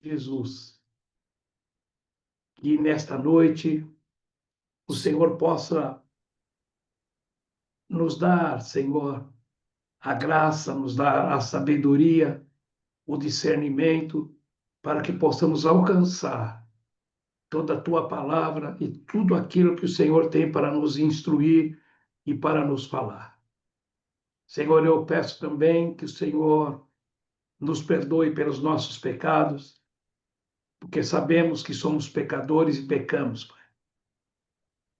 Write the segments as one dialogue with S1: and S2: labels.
S1: Jesus, que nesta noite o Senhor possa nos dar, Senhor, a graça, nos dar a sabedoria, o discernimento, para que possamos alcançar toda a tua palavra e tudo aquilo que o Senhor tem para nos instruir e para nos falar. Senhor, eu peço também que o Senhor nos perdoe pelos nossos pecados, porque sabemos que somos pecadores e pecamos, Pai.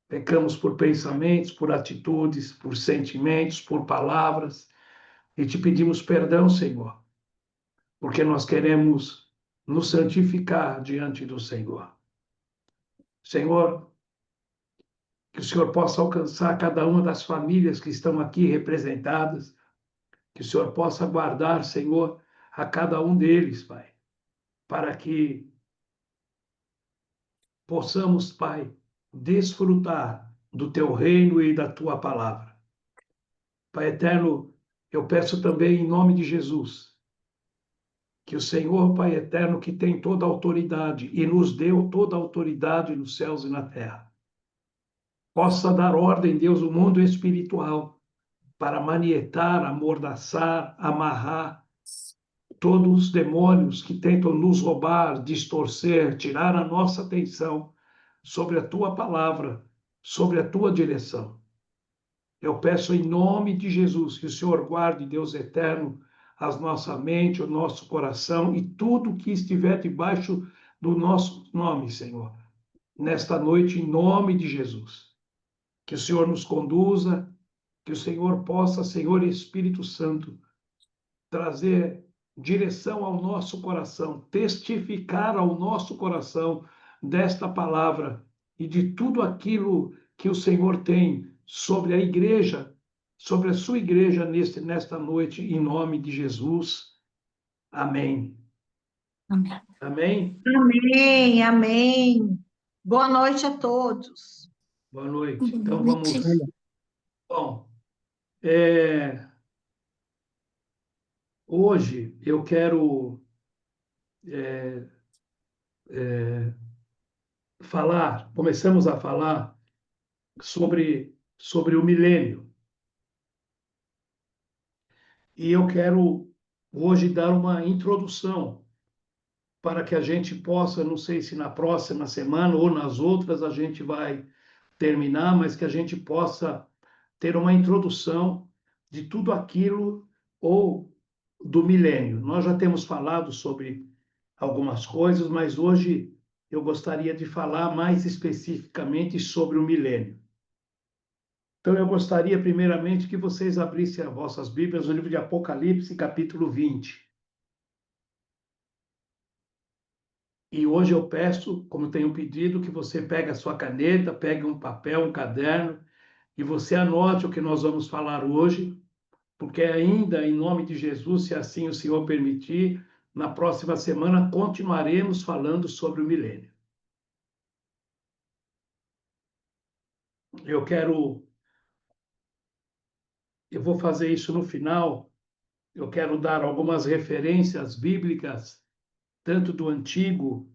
S1: Pecamos por pensamentos, por atitudes, por sentimentos, por palavras, e te pedimos perdão, Senhor, porque nós queremos nos santificar diante do Senhor. Senhor, que o Senhor possa alcançar cada uma das famílias que estão aqui representadas, que o Senhor possa guardar, Senhor, a cada um deles, Pai, para que possamos, Pai, desfrutar do teu reino e da tua palavra. Pai eterno, eu peço também em nome de Jesus, que o Senhor, Pai eterno, que tem toda a autoridade e nos deu toda a autoridade nos céus e na terra, possa dar ordem, Deus, o mundo espiritual, para manietar, amordaçar, amarrar todos os demônios que tentam nos roubar, distorcer, tirar a nossa atenção sobre a tua palavra, sobre a tua direção. Eu peço em nome de Jesus que o Senhor guarde, Deus eterno, a nossa mente, o nosso coração e tudo que estiver debaixo do nosso nome, Senhor. Nesta noite, em nome de Jesus. Que o Senhor nos conduza, que o Senhor possa, Senhor Espírito Santo, trazer direção ao nosso coração, testificar ao nosso coração desta palavra e de tudo aquilo que o Senhor tem sobre a igreja, sobre a sua igreja nesta noite, em nome de Jesus. Amém.
S2: Amém.
S1: Amém?
S2: Amém, amém. Boa noite a todos.
S1: Boa noite. Então vamos. Bom, hoje eu quero começamos a falar sobre o milênio. E eu quero hoje dar uma introdução para que a gente possa, não sei se na próxima semana ou nas outras a gente vai terminar, mas que a gente possa ter uma introdução de tudo aquilo ou do milênio. Nós já temos falado sobre algumas coisas, mas hoje eu gostaria de falar mais especificamente sobre o milênio. Então, eu gostaria, primeiramente, que vocês abrissem as vossas Bíblias no livro de Apocalipse, capítulo 20. E hoje eu peço, como tenho pedido, que você pegue a sua caneta, pegue um papel, um caderno, e você anote o que nós vamos falar hoje, porque ainda, em nome de Jesus, se assim o Senhor permitir, na próxima semana continuaremos falando sobre o milênio. Eu vou fazer isso no final. Eu quero dar algumas referências bíblicas, tanto do Antigo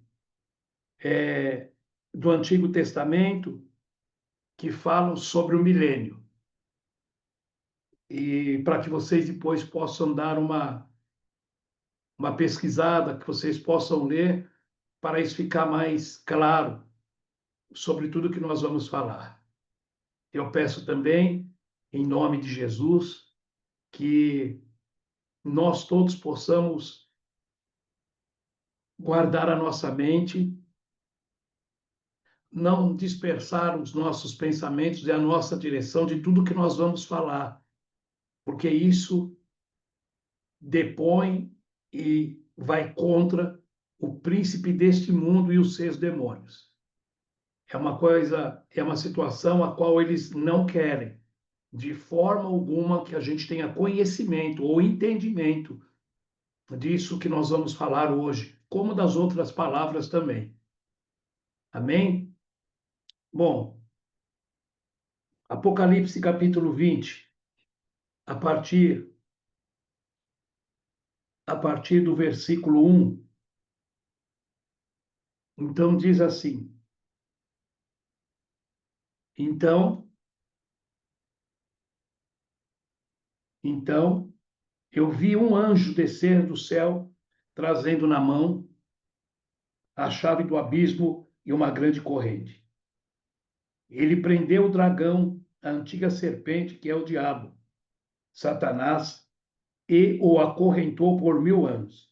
S1: Testamento, que falam sobre o milênio. E para que vocês depois possam dar uma pesquisada, que vocês possam ler, para isso ficar mais claro sobre tudo que nós vamos falar. Eu peço também, em nome de Jesus, que nós todos possamos guardar a nossa mente, não dispersar os nossos pensamentos e a nossa direção de tudo que nós vamos falar, porque isso depõe e vai contra o príncipe deste mundo e os seus demônios. É uma situação a qual eles não querem, de forma alguma, que a gente tenha conhecimento ou entendimento disso que nós vamos falar hoje, como das outras palavras também. Amém? Bom, Apocalipse capítulo 20, a partir do versículo 1, Então diz assim: então eu vi um anjo descer do céu, trazendo na mão a chave do abismo e uma grande corrente. Ele prendeu o dragão, a antiga serpente, que é o diabo, Satanás, e o acorrentou por 1000 anos.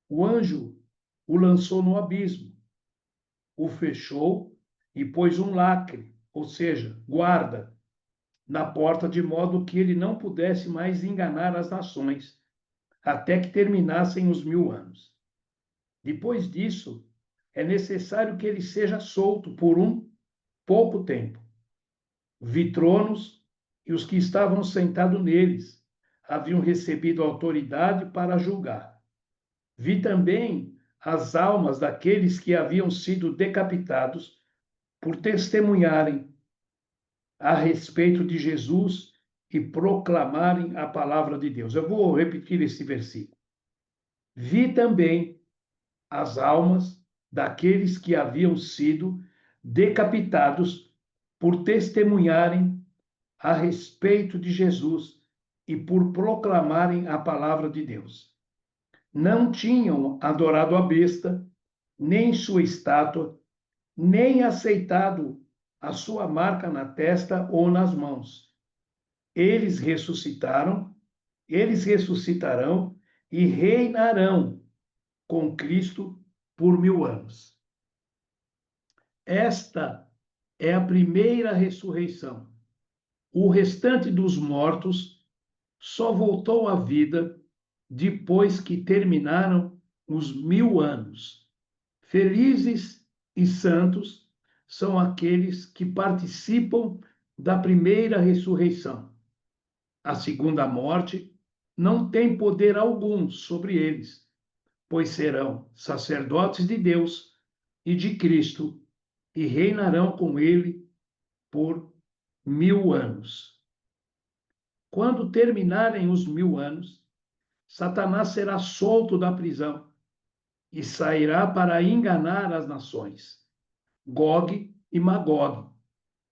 S1: O anjo o lançou no abismo, o fechou e pôs um lacre, ou seja, guarda, na porta, de modo que ele não pudesse mais enganar as nações, até que terminassem os 1000 anos. Depois disso, é necessário que ele seja solto por um pouco tempo. Vi tronos e os que estavam sentados neles haviam recebido autoridade para julgar. Vi também as almas daqueles que haviam sido decapitados por testemunharem a respeito de Jesus e proclamarem a palavra de Deus. Eu vou repetir esse versículo. Vi também as almas daqueles que haviam sido decapitados por testemunharem a respeito de Jesus e por proclamarem a palavra de Deus. Não tinham adorado a besta, nem sua estátua, nem aceitado a sua marca na testa ou nas mãos. Eles ressuscitarão e reinarão com Cristo por 1000 anos. Esta é a primeira ressurreição. O restante dos mortos só voltou à vida depois que terminaram os 1000 anos. Felizes e santos são aqueles que participam da primeira ressurreição. A segunda morte não tem poder algum sobre eles, pois serão sacerdotes de Deus e de Cristo e reinarão com ele por 1000 anos. Quando terminarem os 1000 anos, Satanás será solto da prisão e sairá para enganar as nações, Gog e Magog,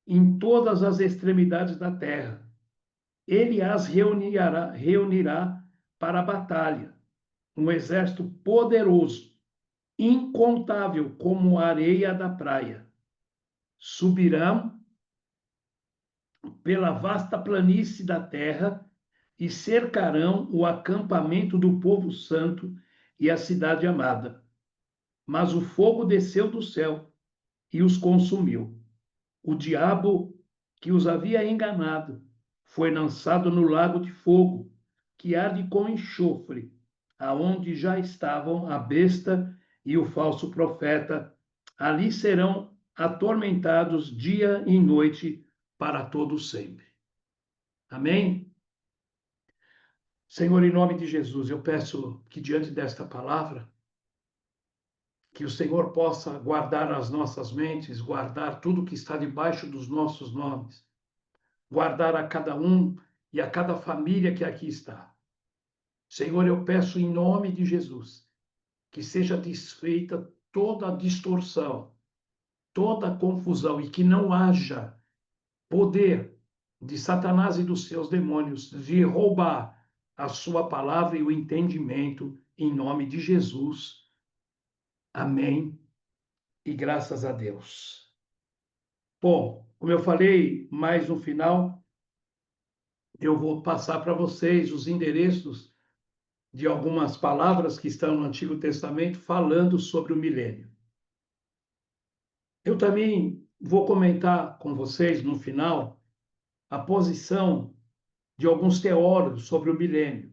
S1: em todas as extremidades da terra. Ele as reunirá para a batalha, um exército poderoso, incontável como a areia da praia. Subirão pela vasta planície da terra e cercarão o acampamento do povo santo e a cidade amada. Mas o fogo desceu do céu e os consumiu. O diabo que os havia enganado foi lançado no lago de fogo, que arde com enxofre, aonde já estavam a besta e o falso profeta. Ali serão atormentados dia e noite para todo sempre. Amém? Senhor, em nome de Jesus, eu peço que diante desta palavra, que o Senhor possa guardar as nossas mentes, guardar tudo que está debaixo dos nossos nomes, guardar a cada um e a cada família que aqui está. Senhor, eu peço em nome de Jesus que seja desfeita toda a distorção, toda a confusão e que não haja poder de Satanás e dos seus demônios de roubar a sua palavra e o entendimento em nome de Jesus. Amém. E graças a Deus. Bom, como eu falei, mais no final, eu vou passar para vocês os endereços de algumas palavras que estão no Antigo Testamento falando sobre o milênio. Eu também vou comentar com vocês, no final, a posição de alguns teólogos sobre o milênio.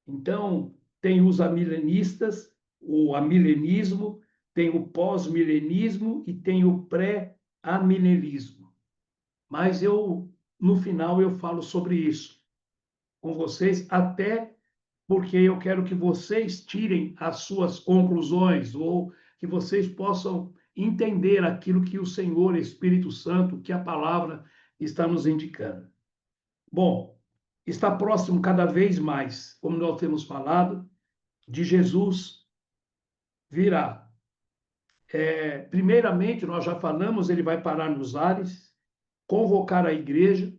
S1: Então, tem os amilenistas, o amilenismo, tem o pós-milenismo e tem o pré-amilenismo. Mas no final, eu falo sobre isso com vocês, até porque eu quero que vocês tirem as suas conclusões ou que vocês possam entender aquilo que o Senhor, Espírito Santo, que a palavra está nos indicando. Bom, está próximo cada vez mais, como nós temos falado, de Jesus virá. Primeiramente, nós já falamos, ele vai parar nos ares, convocar a igreja,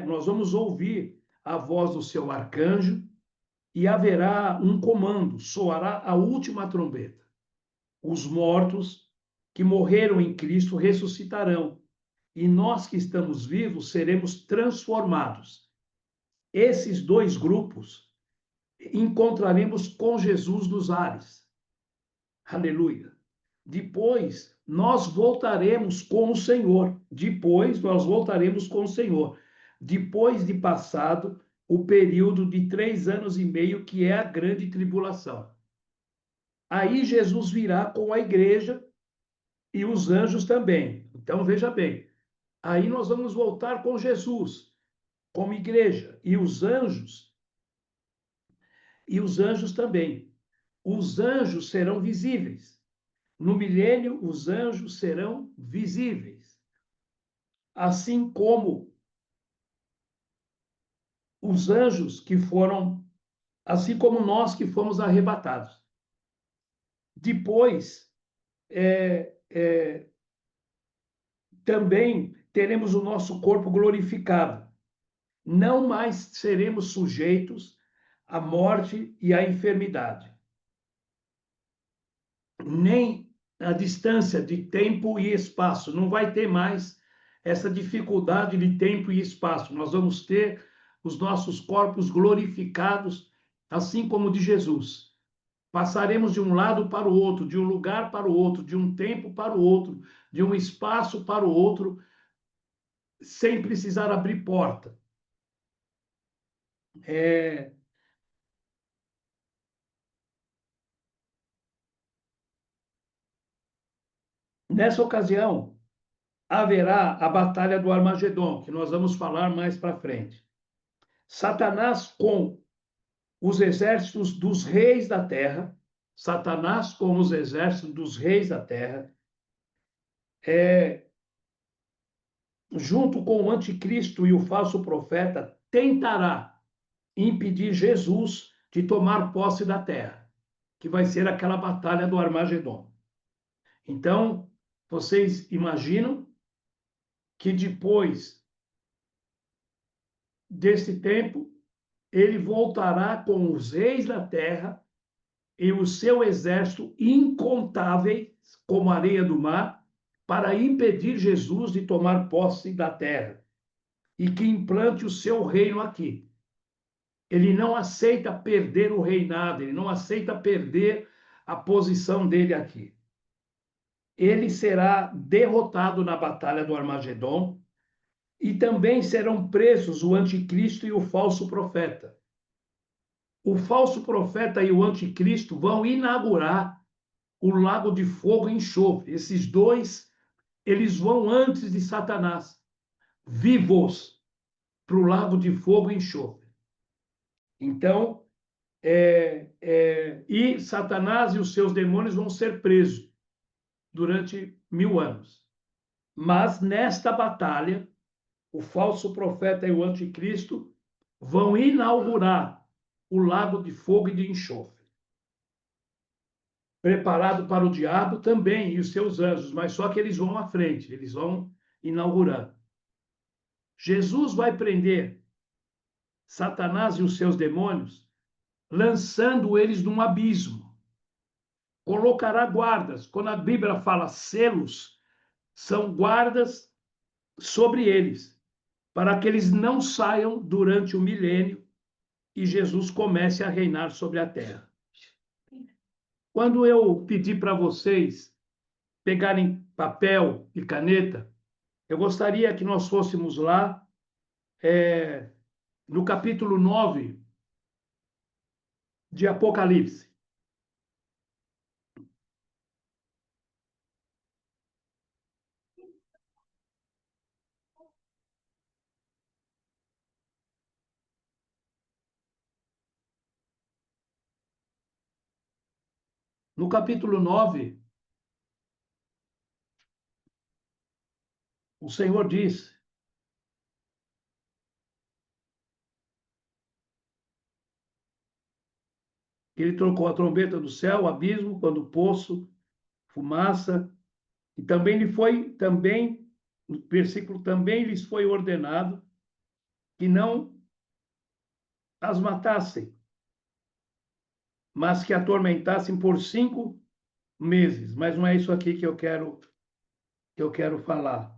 S1: nós vamos ouvir a voz do seu arcanjo e haverá um comando, soará a última trombeta. Os mortos que morreram em Cristo ressuscitarão e nós que estamos vivos seremos transformados. Esses dois grupos encontraremos com Jesus nos ares. Aleluia. Depois, nós voltaremos com o Senhor. Depois, nós voltaremos com o Senhor. Depois de passado o período de 3 anos e meio, que é a grande tribulação. Aí Jesus virá com a igreja e os anjos também. Então, veja bem. Aí nós vamos voltar com Jesus, como igreja, e os anjos também. Os anjos serão visíveis. No milênio, os anjos serão visíveis, assim como os anjos que foram, assim como nós que fomos arrebatados. Depois, também teremos o nosso corpo glorificado. Não mais seremos sujeitos à morte e à enfermidade, nem a distância de tempo e espaço. Não vai ter mais essa dificuldade de tempo e espaço. Nós vamos ter os nossos corpos glorificados, assim como o de Jesus. Passaremos de um lado para o outro, de um lugar para o outro, de um tempo para o outro, de um espaço para o outro, sem precisar abrir porta. Nessa ocasião, haverá a batalha do Armagedon, que nós vamos falar mais para frente. Satanás com os exércitos dos reis da terra, Satanás com os exércitos dos reis da terra, junto com o anticristo e o falso profeta, tentará impedir Jesus de tomar posse da terra, que vai ser aquela batalha do Armagedon. Então, vocês imaginam que depois desse tempo, ele voltará com os reis da terra e o seu exército incontáveis, como a areia do mar, para impedir Jesus de tomar posse da terra e que implante o seu reino aqui. Ele não aceita perder o reinado, ele não aceita perder a posição dele aqui. Ele será derrotado na batalha do Armagedon e também serão presos o anticristo e o falso profeta. O falso profeta e o anticristo vão inaugurar o lago de fogo e enxofre. Esses dois, eles vão antes de Satanás, vivos, para o lago de fogo e enxofre. Então, e Satanás e os seus demônios vão ser presos durante 1000 anos. Mas nesta batalha, o falso profeta e o anticristo vão inaugurar o lago de fogo e de enxofre, preparado para o diabo também e os seus anjos, mas só que eles vão à frente, eles vão inaugurando. Jesus vai prender Satanás e os seus demônios, lançando eles num abismo. Colocará guardas. Quando a Bíblia fala selos, são guardas sobre eles, para que eles não saiam durante o milênio e Jesus comece a reinar sobre a terra. Quando eu pedi para vocês pegarem papel e caneta, eu gostaria que nós fôssemos lá, no capítulo 9 de Apocalipse. No capítulo 9, o Senhor diz que ele trocou a trombeta do céu, o abismo, quando o poço fumaça, e no versículo, também lhes foi ordenado que não as matassem, mas que atormentassem por 5 meses. Mas não é isso aqui que eu quero falar.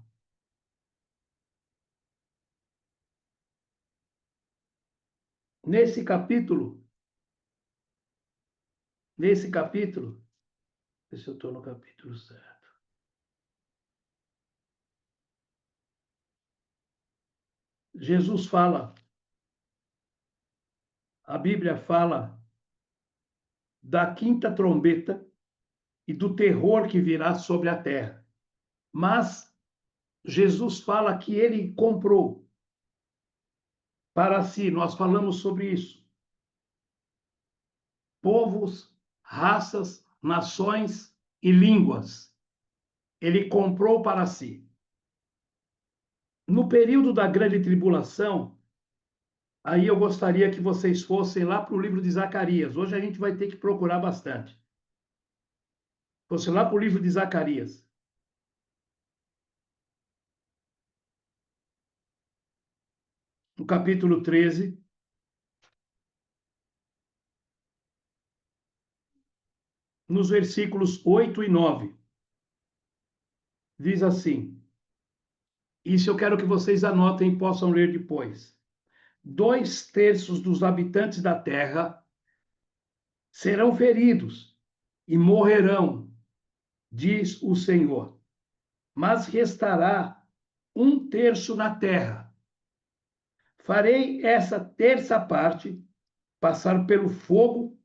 S1: Nesse capítulo, deixa eu estou no capítulo certo. Jesus fala, a Bíblia fala da quinta trombeta e do terror que virá sobre a terra. Mas Jesus fala que ele comprou para si, nós falamos sobre isso, povos, raças, nações e línguas. Ele comprou para si. No período da grande tribulação, aí eu gostaria que vocês fossem lá para o livro de Zacarias. Hoje a gente vai ter que procurar bastante. Fosse lá para o livro de Zacarias. No capítulo 13, nos versículos 8 e 9. Diz assim, isso eu quero que vocês anotem e possam ler depois. 2/3 dos habitantes da terra serão feridos e morrerão, diz o Senhor. Mas restará 1/3 na terra. Farei essa terça parte passar pelo fogo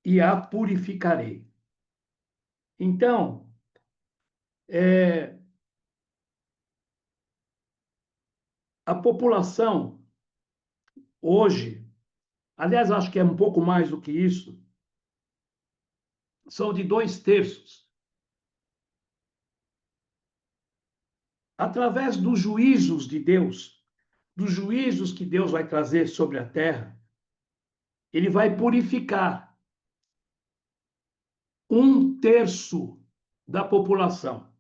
S1: e a purificarei. Então, a população hoje, aliás, acho que é um pouco mais do que isso, são de 2/3. Através dos juízos de Deus, dos juízos que Deus vai trazer sobre a terra, ele vai purificar 1/3 da população.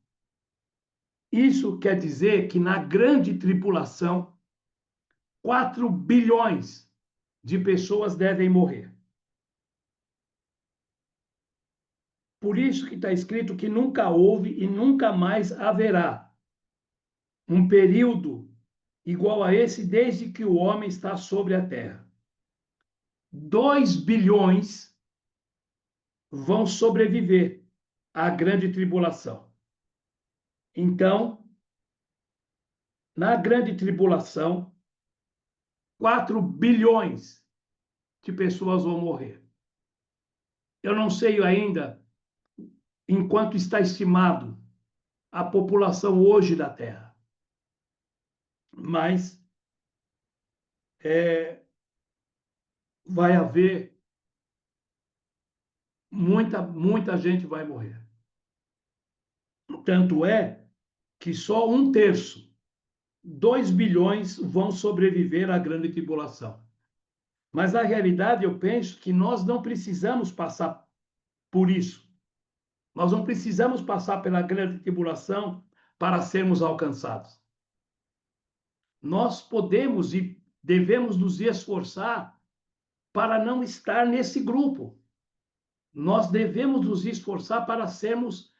S1: Isso quer dizer que na grande tribulação, 4 bilhões de pessoas devem morrer. Por isso que está escrito que nunca houve e nunca mais haverá um período igual a esse desde que o homem está sobre a terra. 2 bilhões vão sobreviver à grande tribulação. Então, na grande tribulação, 4 bilhões de pessoas vão morrer. Eu não sei ainda enquanto está estimado a população hoje da Terra, mas vai haver muita gente vai morrer. Tanto é que só 1/3, 2 bilhões, vão sobreviver à grande tribulação. Mas, na realidade, eu penso que nós não precisamos passar por isso. Nós não precisamos passar pela grande tribulação para sermos alcançados. Nós podemos e devemos nos esforçar para não estar nesse grupo. Nós devemos nos esforçar para sermos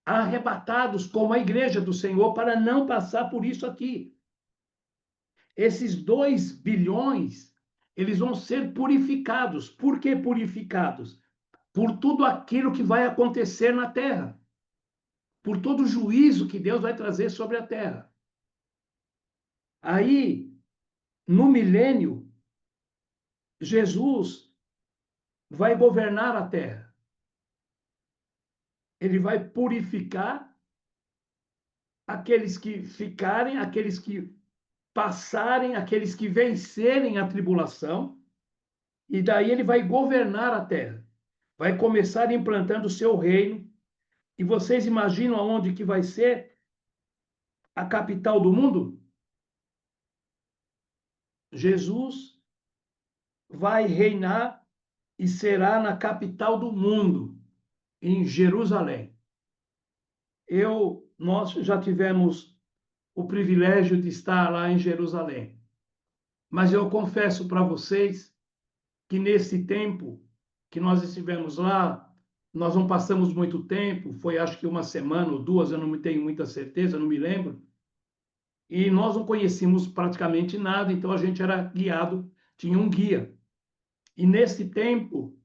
S1: arrebatados como a igreja do Senhor, para não passar por isso aqui. Esses 2 bilhões, eles vão ser purificados. Por que purificados? Por tudo aquilo que vai acontecer na terra. Por todo o juízo que Deus vai trazer sobre a terra. Aí, no milênio, Jesus vai governar a terra. Ele vai purificar aqueles que ficarem, aqueles que passarem, aqueles que vencerem a tribulação, e daí ele vai governar a terra. Vai começar implantando o seu reino. E vocês imaginam aonde que vai ser a capital do mundo? Jesus vai reinar e será na capital do mundo. em Jerusalém. Nós já tivemos o privilégio de estar lá em Jerusalém. Mas eu confesso para vocês que nesse tempo que nós estivemos lá, nós não passamos muito tempo, foi acho que uma semana ou duas, eu não tenho muita certeza, não me lembro, e nós não conhecíamos praticamente nada, então a gente era guiado, tinha um guia. E nesse tempo,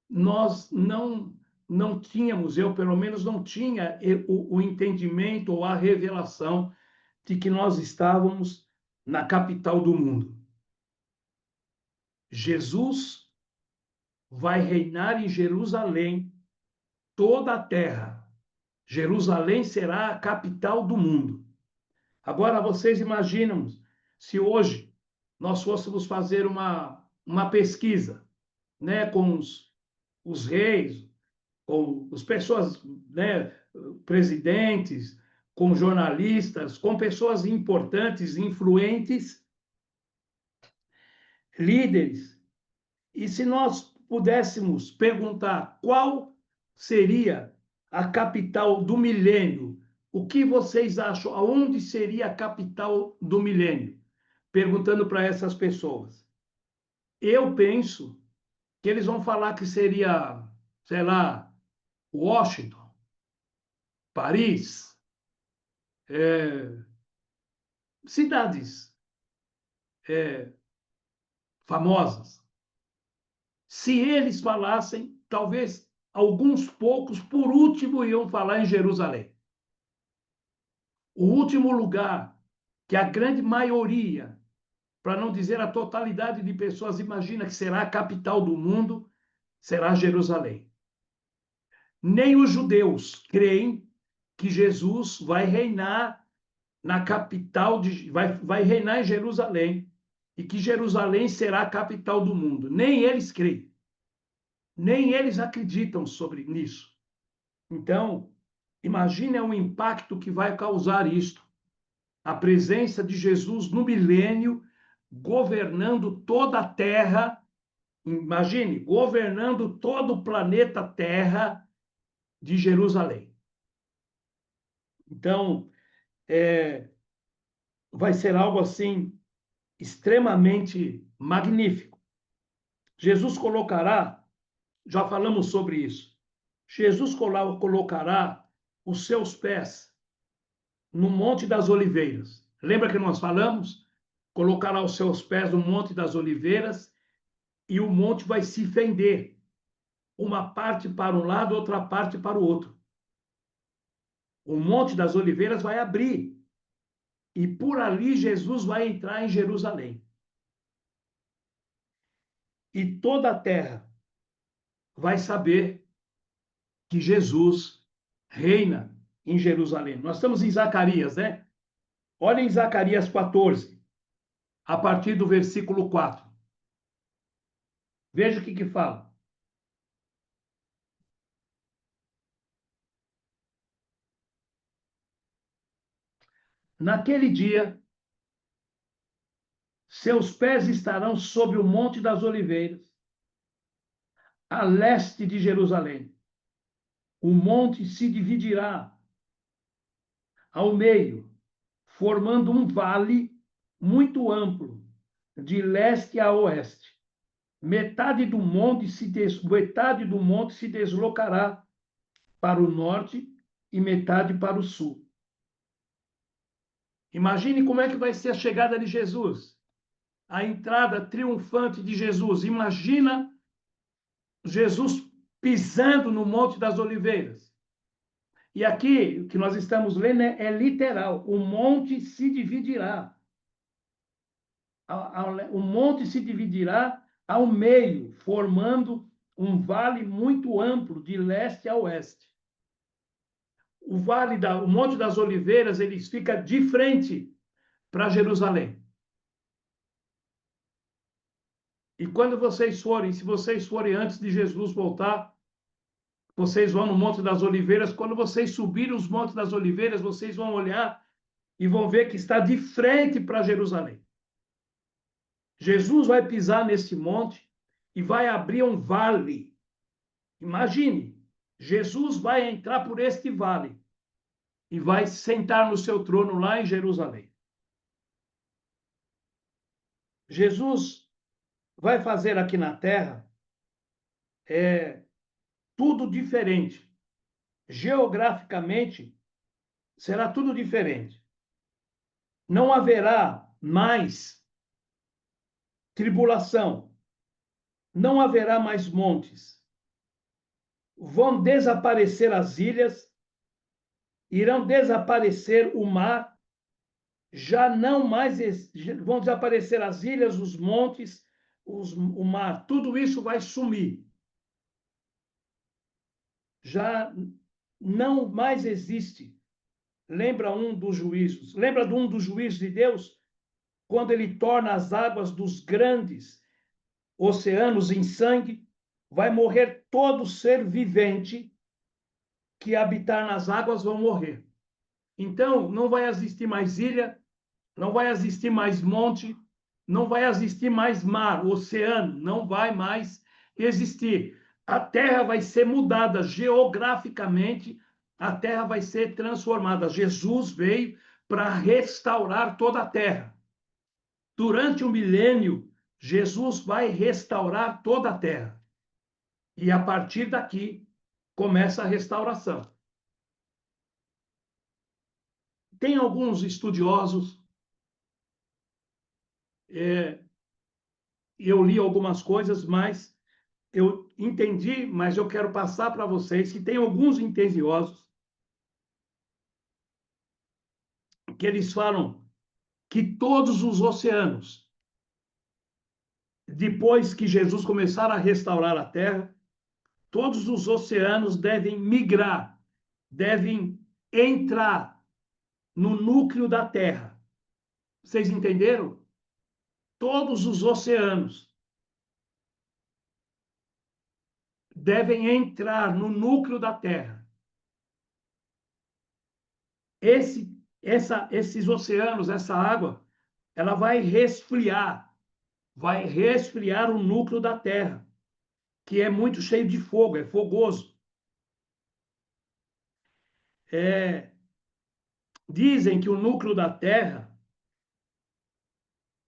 S1: nós não tínhamos, eu pelo menos não tinha o entendimento ou a revelação de que nós estávamos na capital do mundo. Jesus vai reinar em Jerusalém, toda a terra. Jerusalém será a capital do mundo. Agora, vocês imaginam se hoje nós fôssemos fazer uma pesquisa, né, com os reis, com as pessoas, né, presidentes, com jornalistas, com pessoas importantes, influentes, líderes. E se nós pudéssemos perguntar qual seria a capital do milênio, o que vocês acham? Aonde seria a capital do milênio? Perguntando para essas pessoas. Eu penso que eles vão falar que seria, sei lá, Washington, Paris, cidades famosas. Se eles falassem, talvez alguns poucos, por último, iam falar em Jerusalém. O último lugar que a grande maioria, para não dizer a totalidade de pessoas, imagina que será a capital do mundo, será Jerusalém. Nem os judeus creem que Jesus vai reinar na capital, vai reinar em Jerusalém, e que Jerusalém será a capital do mundo. Nem eles creem. Nem eles acreditam sobre nisso. Então, imagine o impacto que vai causar isto. A presença de Jesus no milênio, governando toda a Terra. Imagine, governando todo o planeta Terra de Jerusalém. Então, vai ser algo assim extremamente magnífico. Jesus colocará, já falamos sobre isso, Jesus colocará os seus pés no Monte das Oliveiras. Lembra que nós falamos? Colocará os seus pés no Monte das Oliveiras e o monte vai se fender. Uma parte para um lado, outra parte para o outro. O Monte das Oliveiras vai abrir. E por ali Jesus vai entrar em Jerusalém. E toda a terra vai saber que Jesus reina em Jerusalém. Nós estamos em Zacarias, né? Olha em Zacarias 14, a partir do versículo 4. Veja o que fala. Naquele dia, seus pés estarão sobre o Monte das Oliveiras, a leste de Jerusalém. O monte se dividirá ao meio, formando um vale muito amplo, de leste a oeste. Metade do monte se deslocará para o norte e metade para o sul. Imagine como é que vai ser a chegada de Jesus, a entrada triunfante de Jesus. Imagina Jesus pisando no Monte das Oliveiras. E aqui, o que nós estamos lendo é literal. O monte se dividirá. O monte se dividirá ao meio, formando um vale muito amplo, de leste a oeste. O Monte das Oliveiras, ele fica de frente para Jerusalém. E quando vocês forem, se vocês forem antes de Jesus voltar, vocês vão no Monte das Oliveiras. Quando vocês subirem os Montes das Oliveiras, vocês vão olhar e vão ver que está de frente para Jerusalém. Jesus vai pisar nesse monte e vai abrir um vale. Imagine, Jesus vai entrar por este vale e vai sentar no seu trono lá em Jerusalém. Jesus vai fazer aqui na terra tudo diferente. Geograficamente, será tudo diferente. Não haverá mais tribulação, não haverá mais montes. Vão desaparecer as ilhas, irão desaparecer o mar, já não mais vão desaparecer as ilhas, os montes, o mar, tudo isso vai sumir. Já não mais existe. Lembra um dos juízos? Lembra de um dos juízos de Deus? Quando ele torna as águas dos grandes oceanos em sangue, vai morrer todo ser vivente que habitar nas águas vão morrer. Então, não vai existir mais ilha, não vai existir mais monte, não vai existir mais mar, oceano, não vai mais existir. A terra vai ser mudada geograficamente, a terra vai ser transformada. Jesus veio para restaurar toda a terra. Durante o milênio, Jesus vai restaurar toda a terra. E a partir daqui começa a restauração. Tem alguns estudiosos, eu li algumas coisas, mas eu entendi, mas eu quero passar para vocês que tem alguns estudiosos que eles falam que todos os oceanos, depois que Jesus começar a restaurar a terra, todos os oceanos devem migrar, devem entrar no núcleo da terra. Vocês entenderam? Todos os oceanos devem entrar no núcleo da terra. Esses oceanos, essa água, ela vai resfriar o núcleo da terra, que é muito cheio de fogo, é fogoso. Dizem que o núcleo da terra,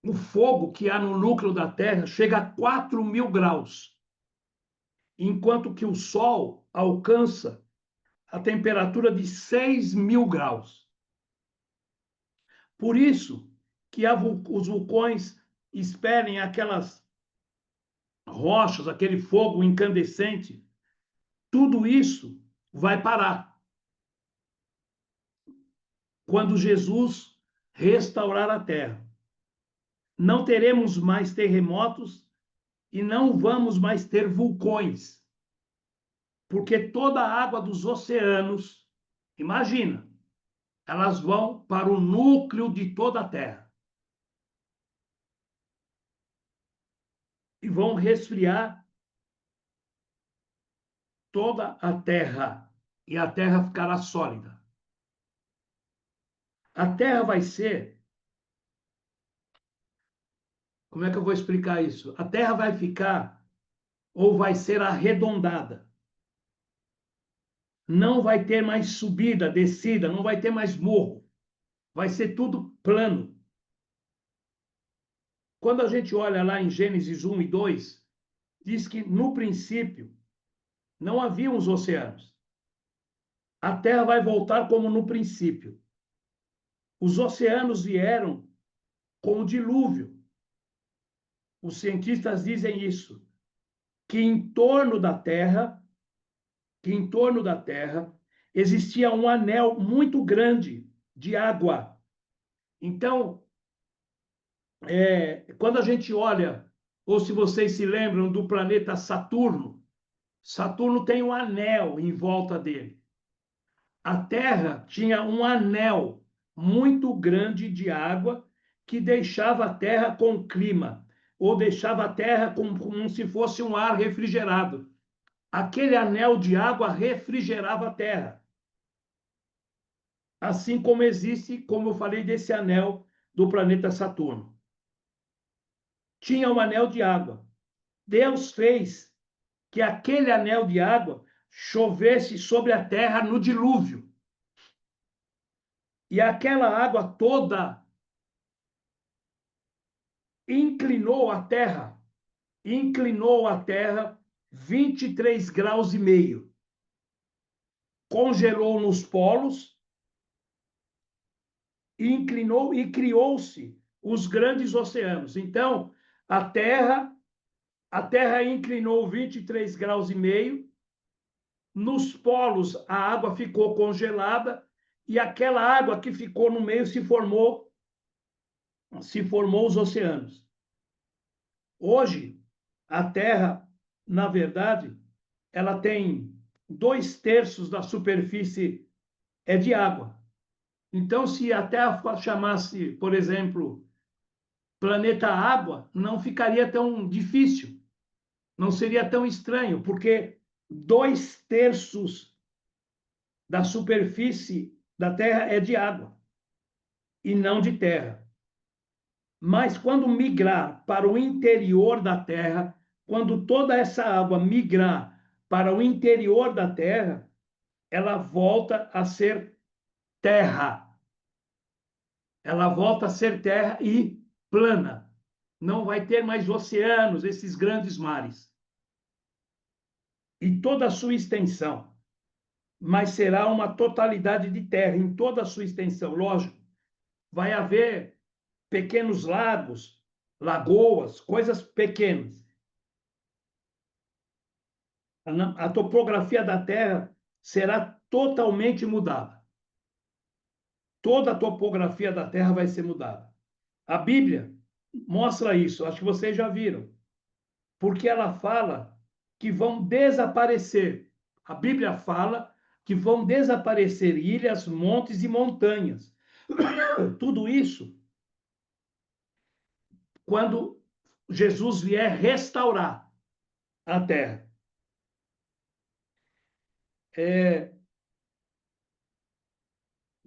S1: o fogo que há no núcleo da terra chega a 4.000 graus, enquanto que o Sol alcança a temperatura de 6.000 graus. Por isso que os vulcões expelem aquelas rochas, aquele fogo incandescente, tudo isso vai parar quando Jesus restaurar a terra. Não teremos mais terremotos e não vamos mais ter vulcões, porque toda a água dos oceanos, imagina, elas vão para o núcleo de toda a terra e vão resfriar toda a terra e a terra ficará sólida. A terra vai ser... Como é que eu vou explicar isso? A terra vai ficar ou vai ser arredondada. Não vai ter mais subida, descida, não vai ter mais morro. Vai ser tudo plano. Quando a gente olha lá em Gênesis 1 e 2, diz que no princípio não haviam os oceanos. A terra vai voltar como no princípio. Os oceanos vieram com o dilúvio. Os cientistas dizem isso, que em torno da Terra existia um anel muito grande de água. Então, quando a gente olha, ou se vocês se lembram do planeta Saturno, Saturno tem um anel em volta dele. A Terra tinha um anel muito grande de água que deixava a Terra com clima, ou deixava a Terra como se fosse um ar refrigerado. Aquele anel de água refrigerava a Terra. Assim como existe, como eu falei, desse anel do planeta Saturno. Tinha um anel de água. Deus fez que aquele anel de água chovesse sobre a terra no dilúvio. E aquela água toda inclinou a terra 23 graus e meio. Congelou nos polos, inclinou e criou-se os grandes oceanos. Então, a Terra inclinou 23 graus e meio, nos polos a água ficou congelada e aquela água que ficou no meio se formou os oceanos. Hoje, a Terra, na verdade, ela tem 2/3 da superfície é de água. Então, se a Terra chamasse, por exemplo, planeta Água, não ficaria tão difícil, não seria tão estranho, porque 2/3 da superfície da Terra é de água e não de terra. Mas quando migrar para o interior da Terra, quando toda essa água migrar para o interior da Terra, ela volta a ser terra. Ela volta a ser terra e plana. Não vai ter mais oceanos, esses grandes mares. E toda a sua extensão. Mas será uma totalidade de terra em toda a sua extensão. Lógico, vai haver pequenos lagos, lagoas, coisas pequenas. A topografia da Terra será totalmente mudada. Toda a topografia da Terra vai ser mudada. A Bíblia mostra isso, acho que vocês já viram, porque ela fala que vão desaparecer. A Bíblia fala que vão desaparecer ilhas, montes e montanhas. Tudo isso quando Jesus vier restaurar a terra.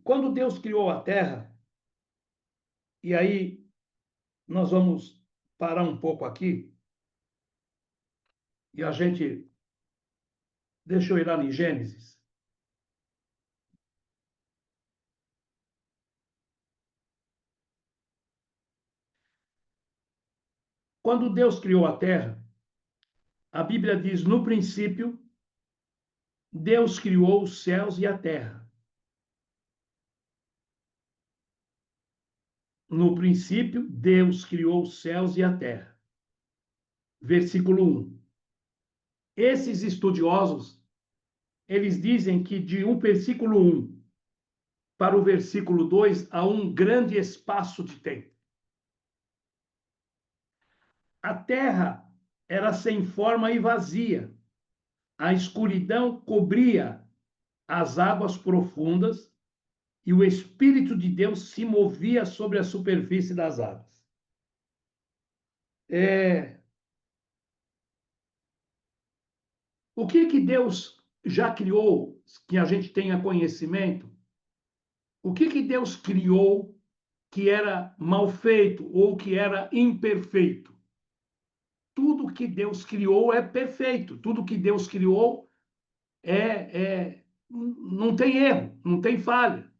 S1: Quando Deus criou a terra, e aí nós vamos parar um pouco aqui, e a gente, deixa eu ir lá em Gênesis. Quando Deus criou a terra, a Bíblia diz, no princípio, Deus criou os céus e a terra. No princípio, Deus criou os céus e a terra. Versículo 1. Esses estudiosos, eles dizem que de um versículo 1 para o versículo 2 há um grande espaço de tempo. A terra era sem forma e vazia. A escuridão cobria as águas profundas e o Espírito de Deus se movia sobre a superfície das águas. O que Deus já criou, que a gente tenha conhecimento? O que Deus criou que era mal feito ou que era imperfeito? Tudo que Deus criou é perfeito. Tudo que Deus criou não tem erro, não tem falha.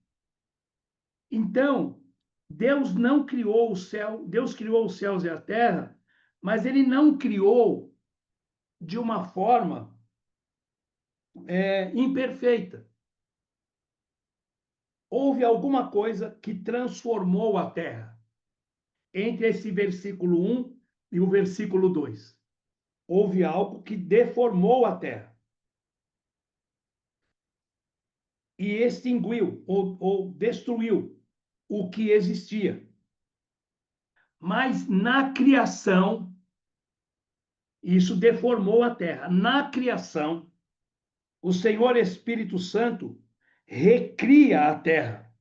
S1: Então, Deus não criou o céu, Deus criou os céus e a terra, mas ele não criou de uma forma imperfeita. Houve alguma coisa que transformou a terra entre esse versículo 1 e o versículo 2. Houve algo que deformou a terra e extinguiu ou destruiu o que existia. Mas na criação, isso deformou a terra. Na criação, o Senhor Espírito Santo recria a terra.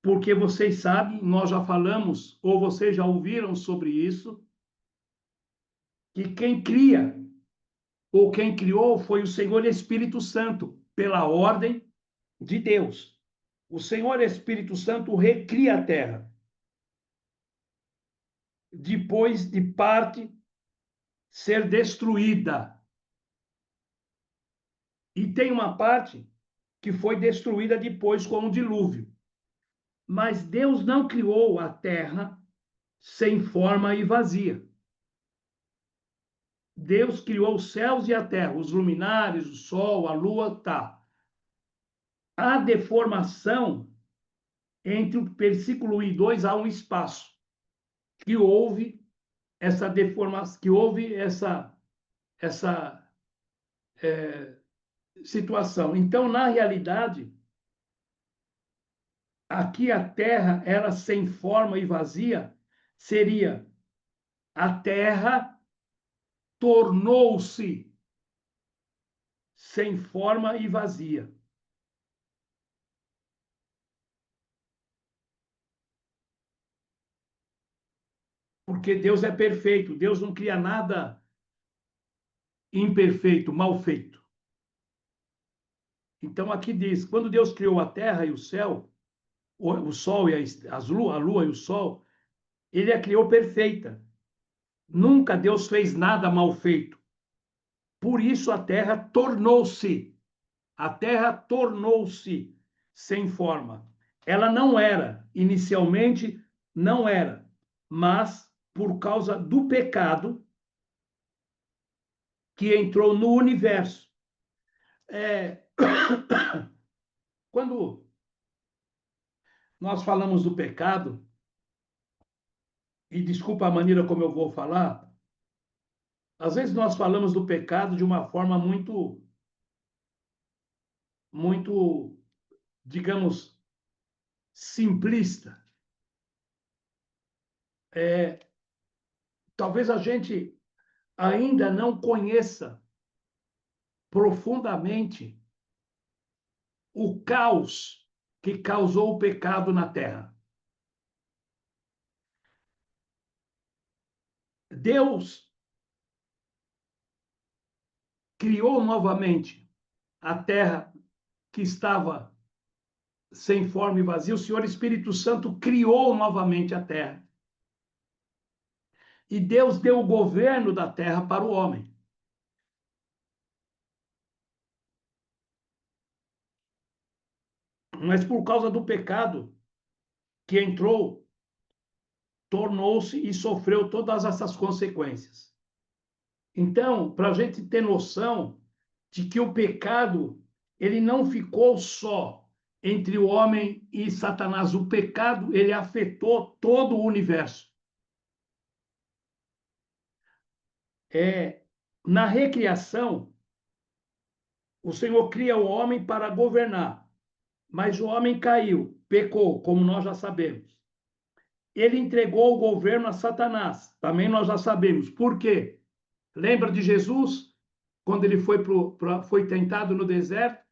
S1: Porque vocês sabem, nós já falamos, ou vocês já ouviram sobre isso, que quem cria, ou quem criou, foi o Senhor Espírito Santo, pela ordem de Deus. O Senhor Espírito Santo recria a terra. Depois de parte ser destruída. E tem uma parte que foi destruída depois com o dilúvio. Mas Deus não criou a terra sem forma e vazia. Deus criou os céus e a terra, os luminares, o sol, a lua, tá. A deformação entre o versículo 1 e 2 há um espaço que houve essa deformação, que houve essa situação. Então, na realidade, aqui a terra era sem forma e vazia, seria a terra tornou-se sem forma e vazia. Porque Deus é perfeito, Deus não cria nada imperfeito, mal feito. Então aqui diz, quando Deus criou a terra e o céu, o sol e a lua e o sol, ele a criou perfeita. Nunca Deus fez nada mal feito. Por isso a terra tornou-se sem forma. Ela não era, inicialmente não era, mas por causa do pecado que entrou no universo. Quando nós falamos do pecado, e desculpa a maneira como eu vou falar, às vezes nós falamos do pecado de uma forma muito, digamos, simplista. Talvez a gente ainda não conheça profundamente o caos que causou o pecado na Terra. Deus criou novamente a Terra que estava sem forma e vazia. O Senhor Espírito Santo criou novamente a Terra. E Deus deu o governo da Terra para o homem. Mas por causa do pecado que entrou, tornou-se e sofreu todas essas consequências. Então, para a gente ter noção de que o pecado ele não ficou só entre o homem e Satanás, o pecado ele afetou todo o universo. Na recriação, o Senhor cria o homem para governar, mas o homem caiu, pecou, como nós já sabemos. Ele entregou o governo a Satanás, também nós já sabemos. Por quê? Lembra de Jesus, quando ele foi tentado no deserto?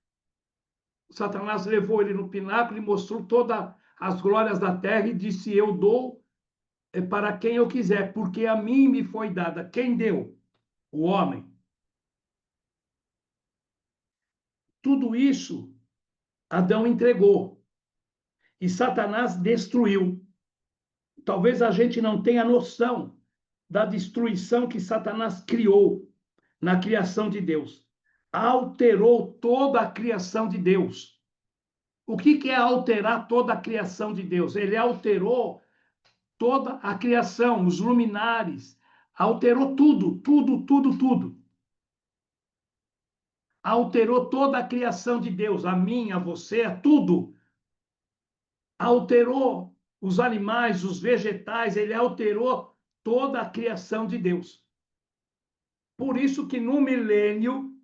S1: Satanás levou ele no pináculo e mostrou todas as glórias da terra e disse: Eu dou para quem eu quiser, porque a mim me foi dada. Quem deu? O homem. Tudo isso Adão entregou e Satanás destruiu. Talvez a gente não tenha noção da destruição que Satanás criou na criação de Deus. Alterou toda a criação de Deus. O que é alterar toda a criação de Deus? Ele alterou toda a criação, os luminares, alterou tudo, tudo, tudo, tudo. Alterou toda a criação de Deus, a mim, a você, a tudo. Alterou os animais, os vegetais, ele alterou toda a criação de Deus. Por isso que no milênio,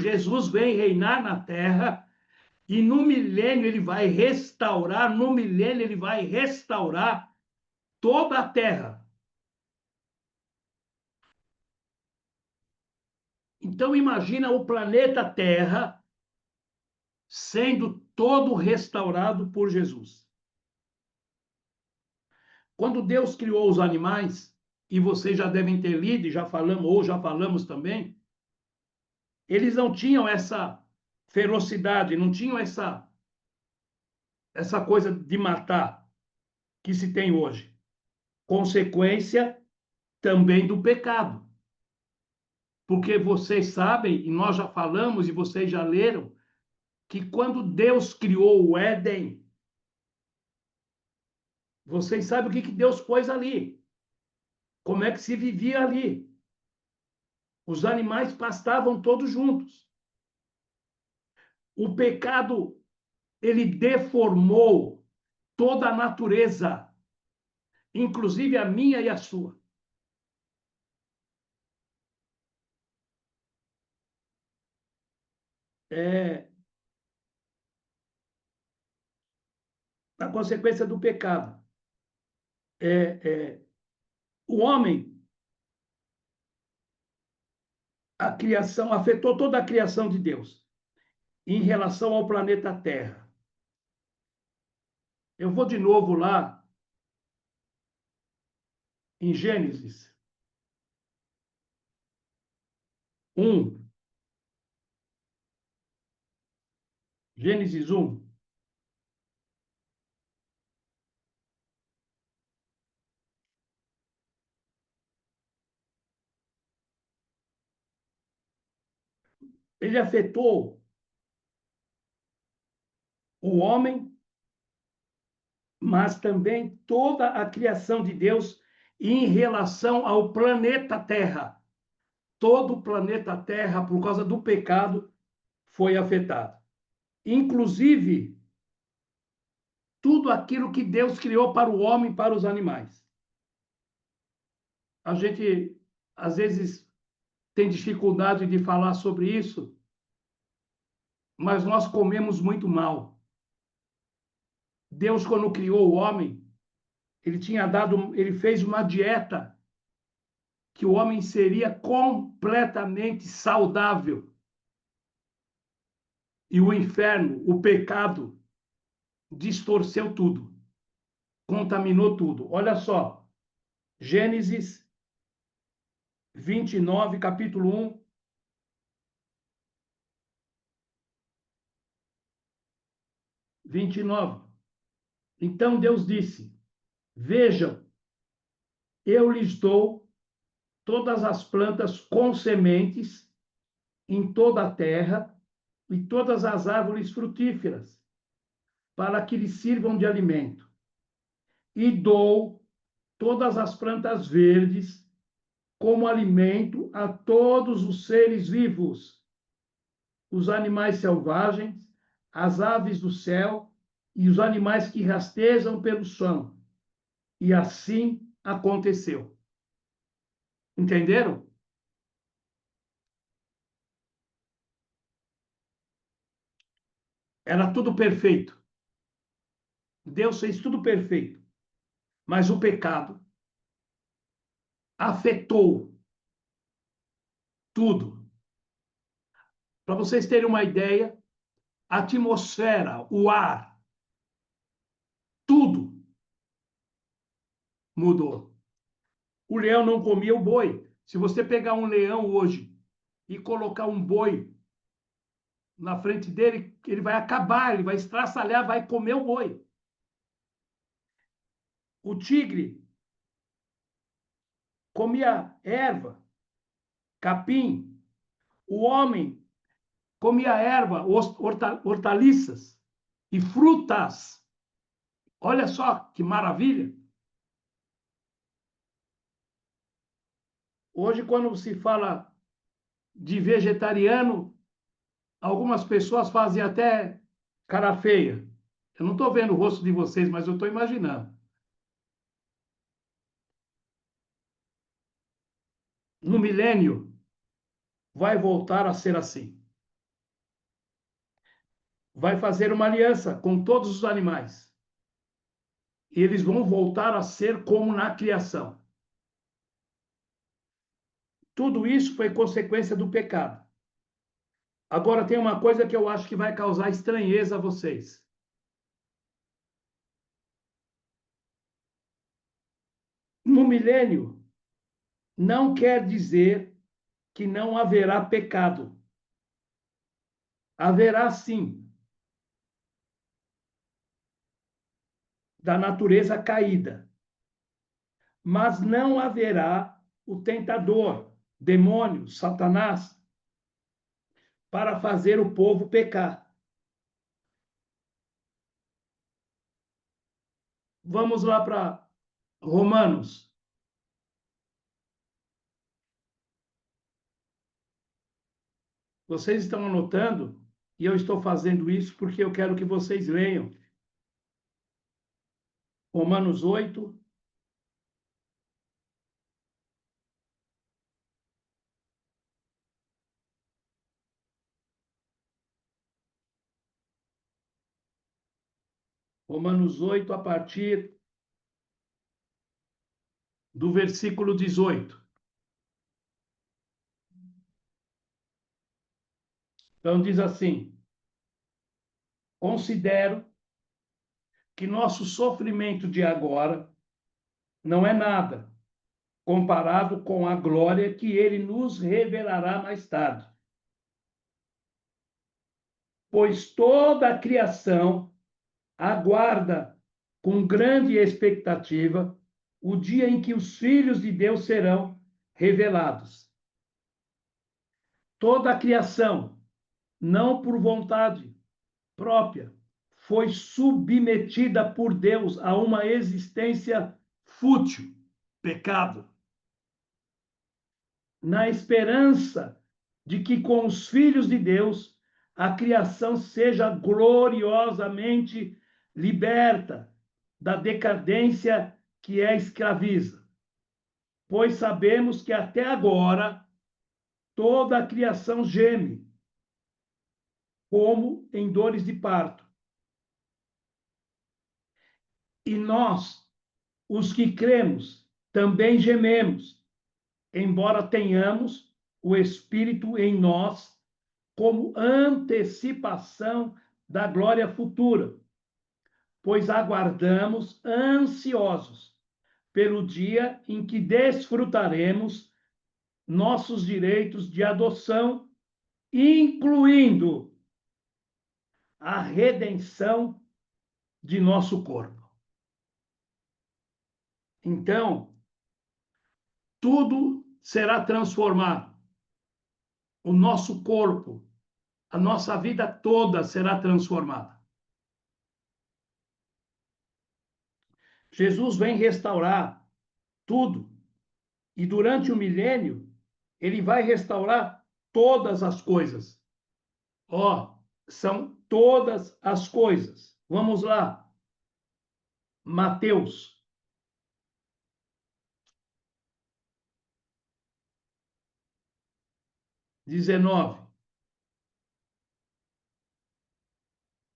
S1: Jesus vem reinar na terra e no milênio ele vai restaurar, toda a terra. Então imagina o planeta Terra sendo todo restaurado por Jesus. Quando Deus criou os animais, e vocês já devem ter lido, e já falamos, ou já falamos também, eles não tinham essa ferocidade, não tinham essa coisa de matar que se tem hoje. Consequência também do pecado. Porque vocês sabem, e nós já falamos, e vocês já leram, que quando Deus criou o Éden, vocês sabem o que Deus pôs ali. Como é que se vivia ali. Os animais pastavam todos juntos. O pecado, ele deformou toda a natureza, inclusive a minha e a sua. É a consequência do pecado. O homem, a criação, afetou toda a criação de Deus em relação ao planeta Terra. Eu vou de novo lá em Gênesis 1. Gênesis 1. Ele afetou o homem, mas também toda a criação de Deus em relação ao planeta Terra. Todo o planeta Terra, por causa do pecado, foi afetado. Inclusive, tudo aquilo que Deus criou para o homem e para os animais. A gente, às vezes, tem dificuldade de falar sobre isso, mas nós comemos muito mal. Deus, quando criou o homem, ele fez uma dieta que o homem seria completamente saudável. E o inferno, o pecado, distorceu tudo, contaminou tudo. Olha só, Gênesis 29, capítulo 1, 29. Então Deus disse: Vejam, eu lhes dou todas as plantas com sementes em toda a terra e todas as árvores frutíferas, para que lhes sirvam de alimento. E dou todas as plantas verdes como alimento a todos os seres vivos, os animais selvagens, as aves do céu e os animais que rastejam pelo chão. E assim aconteceu. Entenderam? Era tudo perfeito. Deus fez tudo perfeito. Mas o pecado afetou tudo. Para vocês terem uma ideia, a atmosfera, o ar, tudo mudou. O leão não comia o boi. Se você pegar um leão hoje e colocar um boi na frente dele, ele vai acabar, ele vai estraçalhar, vai comer o boi. O tigre comia erva, capim. O homem comia erva, hortaliças e frutas. Olha só que maravilha. Hoje, quando se fala de vegetariano, algumas pessoas fazem até cara feia. Eu não estou vendo o rosto de vocês, mas eu estou imaginando. No milênio, vai voltar a ser assim. Vai fazer uma aliança com todos os animais. E eles vão voltar a ser como na criação. Tudo isso foi consequência do pecado. Agora tem uma coisa que eu acho que vai causar estranheza a vocês. No milênio, não quer dizer que não haverá pecado. Haverá sim, da natureza caída. Mas não haverá o tentador, demônios, Satanás, para fazer o povo pecar. Vamos lá para Romanos. Vocês estão anotando? E eu estou fazendo isso porque eu quero que vocês leiam. Romanos 8. Romanos 8, a partir do versículo 18. Então, diz assim: considero que nosso sofrimento de agora não é nada comparado com a glória que ele nos revelará mais tarde. Pois toda a criação aguarda com grande expectativa o dia em que os filhos de Deus serão revelados. Toda a criação, não por vontade própria, foi submetida por Deus a uma existência fútil, pecado, na esperança de que com os filhos de Deus a criação seja gloriosamente liberta da decadência que a escraviza. Pois sabemos que até agora toda a criação geme, como em dores de parto. E nós, os que cremos, também gememos, embora tenhamos o Espírito em nós como antecipação da glória futura, pois aguardamos ansiosos pelo dia em que desfrutaremos nossos direitos de adoção, incluindo a redenção de nosso corpo. Então, tudo será transformado. O nosso corpo, a nossa vida toda será transformada. Jesus vem restaurar tudo. E durante o milênio, ele vai restaurar todas as coisas. Ó, são todas as coisas. Vamos lá. Mateus. XIX.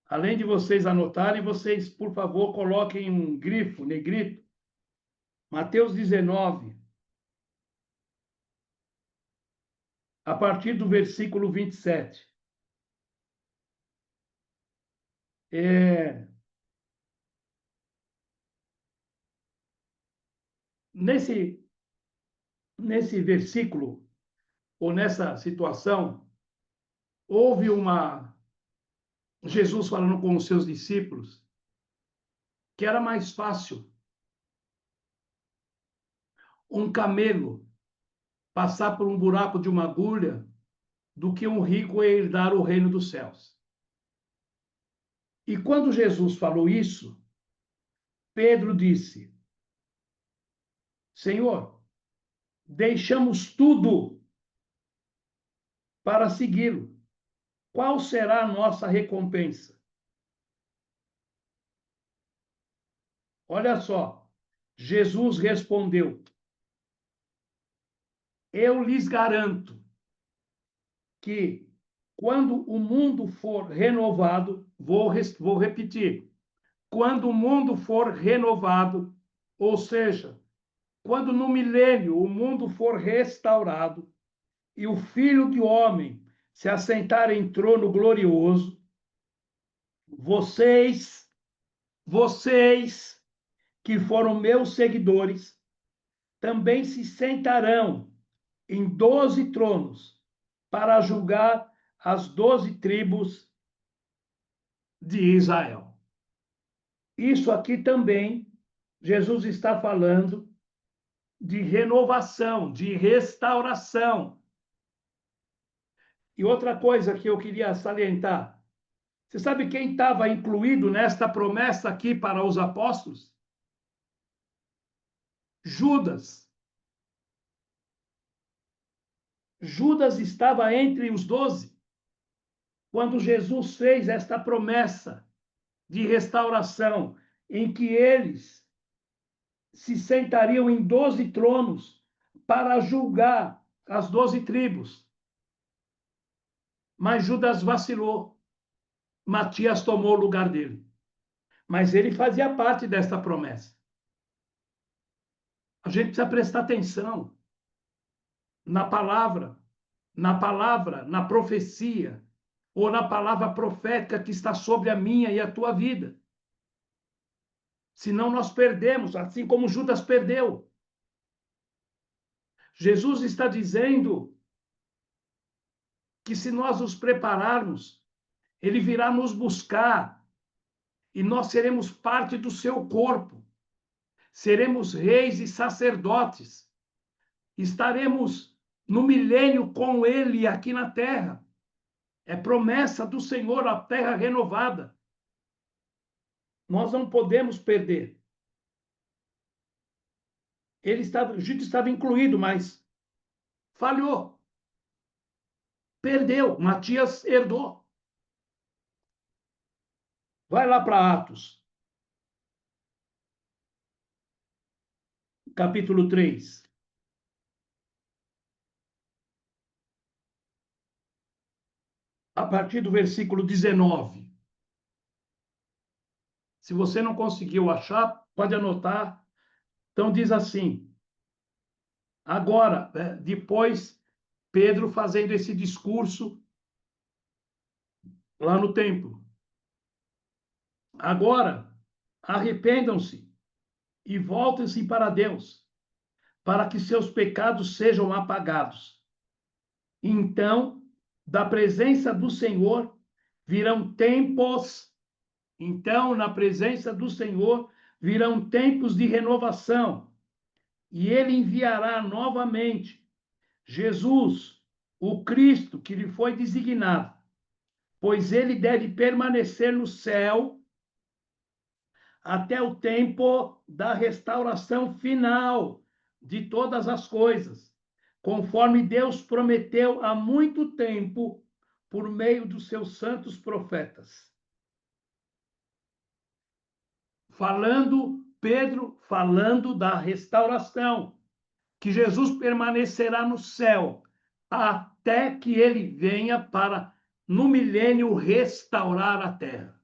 S1: Além de vocês anotarem, vocês, por favor, coloquem um grifo, negrito. Mateus 19, a partir do versículo 27. Nesse versículo, ou nessa situação, houve Jesus falando com os seus discípulos, que era mais fácil um camelo passar por um buraco de uma agulha do que um rico herdar o reino dos céus. E quando Jesus falou isso, Pedro disse: Senhor, deixamos tudo para segui-lo. Qual será a nossa recompensa? Olha só, Jesus respondeu: eu lhes garanto que quando o mundo for renovado, vou repetir, quando o mundo for renovado, ou seja, quando no milênio o mundo for restaurado e o Filho do Homem se assentar em trono glorioso, vocês que foram meus seguidores, também se sentarão em 12 tronos para julgar as 12 tribos de Israel. Isso aqui também, Jesus está falando de renovação, de restauração. E outra coisa que eu queria salientar, você sabe quem estava incluído nesta promessa aqui para os apóstolos? Judas. Judas estava entre os 12 quando Jesus fez esta promessa de restauração, em que eles se sentariam em 12 tronos para julgar as 12 tribos. Mas Judas vacilou. Matias tomou o lugar dele. Mas ele fazia parte desta promessa. A gente precisa prestar atenção na palavra, na profecia, ou na palavra profética que está sobre a minha e a tua vida. Senão nós perdemos, assim como Judas perdeu. Jesus está dizendo que se nós nos prepararmos, ele virá nos buscar e nós seremos parte do seu corpo. Seremos reis e sacerdotes. Estaremos no milênio com ele aqui na terra. É promessa do Senhor, a terra renovada. Nós não podemos perder. Judas estava incluído, mas falhou. Perdeu. Matias herdou. Vai lá para Atos, capítulo 3. A partir do versículo 19. Se você não conseguiu achar, pode anotar. Então diz assim: agora, depois, Pedro fazendo esse discurso lá no templo. Agora, arrependam-se e voltem-se para Deus, para que seus pecados sejam apagados. Então, da presença do Senhor virão tempos. Então, na presença do Senhor virão tempos de renovação, e ele enviará novamente Jesus, o Cristo que lhe foi designado, pois ele deve permanecer no céu até o tempo da restauração final de todas as coisas, conforme Deus prometeu há muito tempo por meio dos seus santos profetas. Pedro falando da restauração, que Jesus permanecerá no céu até que ele venha para, no milênio, restaurar a terra.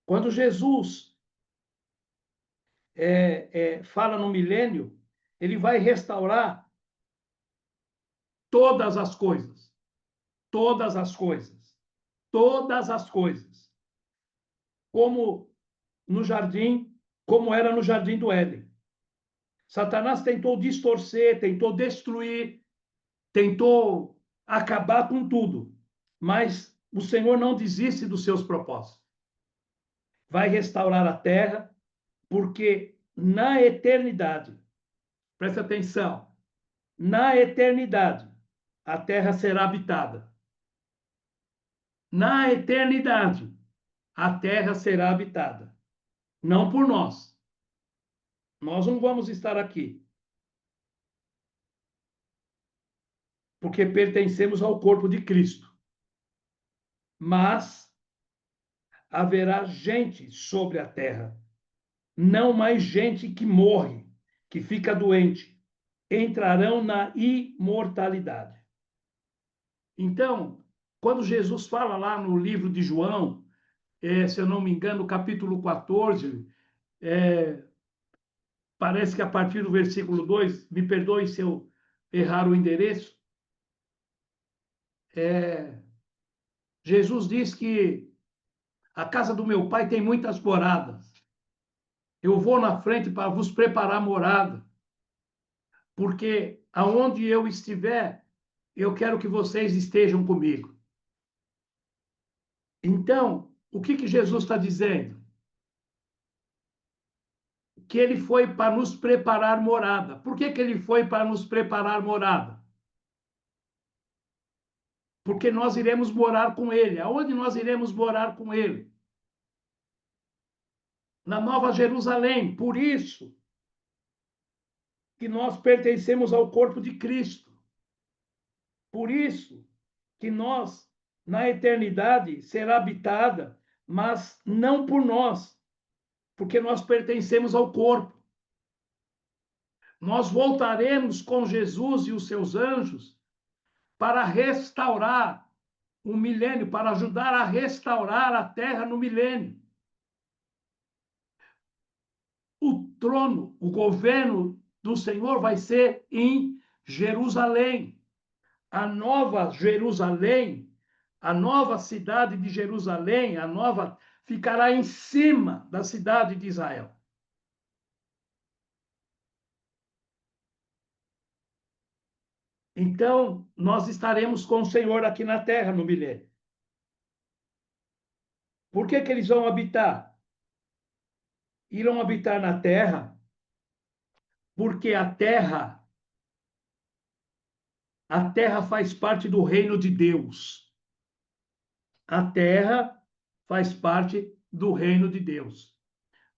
S1: Quando Jesus fala no milênio, ele vai restaurar todas as coisas. Todas as coisas. Todas as coisas. Como no jardim, como era no jardim do Éden. Satanás tentou distorcer, tentou destruir, tentou acabar com tudo. Mas o Senhor não desiste dos seus propósitos. Vai restaurar a terra, porque na eternidade, presta atenção, na eternidade, a terra será habitada. Na eternidade, a terra será habitada. Não por nós. Nós não vamos estar aqui. Porque pertencemos ao corpo de Cristo. Mas haverá gente sobre a terra. Não mais gente que morre, que fica doente. Entrarão na imortalidade. Então, quando Jesus fala lá no livro de João, se eu não me engano, no capítulo 14, parece que a partir do versículo 2, me perdoe se eu errar o endereço, Jesus diz que a casa do meu pai tem muitas moradas. Eu vou na frente para vos preparar morada, porque aonde eu estiver, eu quero que vocês estejam comigo. Então, o que Jesus está dizendo? que ele foi para nos preparar morada. Por que ele foi para nos preparar morada? Porque nós iremos morar com ele. Aonde nós iremos morar com ele? Na Nova Jerusalém. Por isso que nós pertencemos ao corpo de Cristo. Por isso que nós, na eternidade, será habitada, mas não por nós, porque nós pertencemos ao corpo. Nós voltaremos com Jesus e os seus anjos para restaurar o milênio, para ajudar a restaurar a terra no milênio. O trono, o governo do Senhor vai ser em Jerusalém. A nova Jerusalém, a nova cidade de Jerusalém, a nova ficará em cima da cidade de Israel. Então, nós estaremos com o Senhor aqui na terra no milênio. Por que eles vão habitar? Irão habitar na terra, porque a terra faz parte do reino de Deus. A terra faz parte do reino de Deus.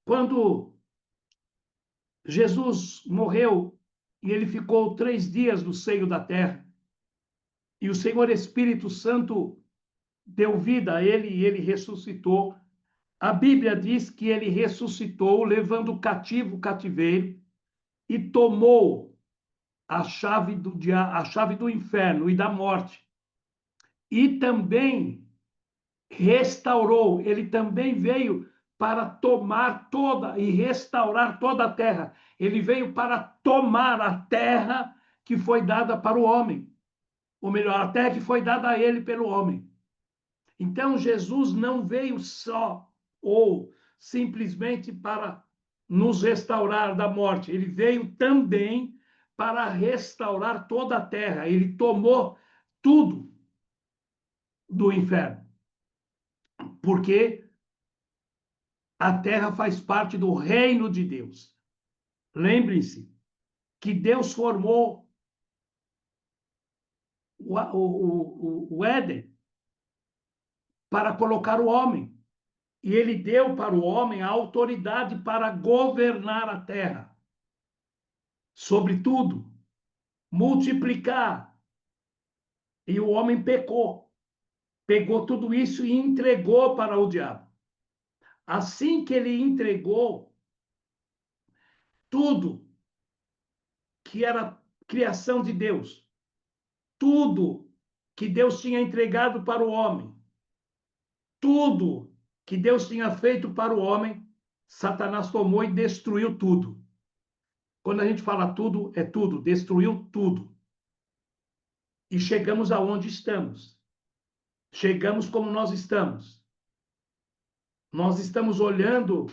S1: Quando Jesus morreu e ele ficou 3 dias no seio da terra, e o Senhor Espírito Santo deu vida a ele e ele ressuscitou. A Bíblia diz que ele ressuscitou, levando o cativo o cativeiro, e tomou a chave do inferno e da morte. E também restaurou, ele também veio para tomar toda e restaurar toda a terra. Ele veio para tomar a terra que foi dada para o homem. Ou melhor, a terra que foi dada a ele pelo homem. Então, Jesus não veio só ou simplesmente para nos restaurar da morte. Ele veio também para restaurar toda a terra. Ele tomou tudo do inferno. Porque a terra faz parte do reino de Deus. Lembrem-se que Deus formou o Éden para colocar o homem. E ele deu para o homem a autoridade para governar a terra. Sobretudo, multiplicar. E o homem pecou. Pegou tudo isso e entregou para o diabo. Assim que ele entregou tudo que era criação de Deus, tudo que Deus tinha entregado para o homem, tudo que Deus tinha feito para o homem, Satanás tomou e destruiu tudo. Quando a gente fala tudo, é tudo, destruiu tudo. E chegamos aonde estamos. Chegamos como nós estamos. Nós estamos olhando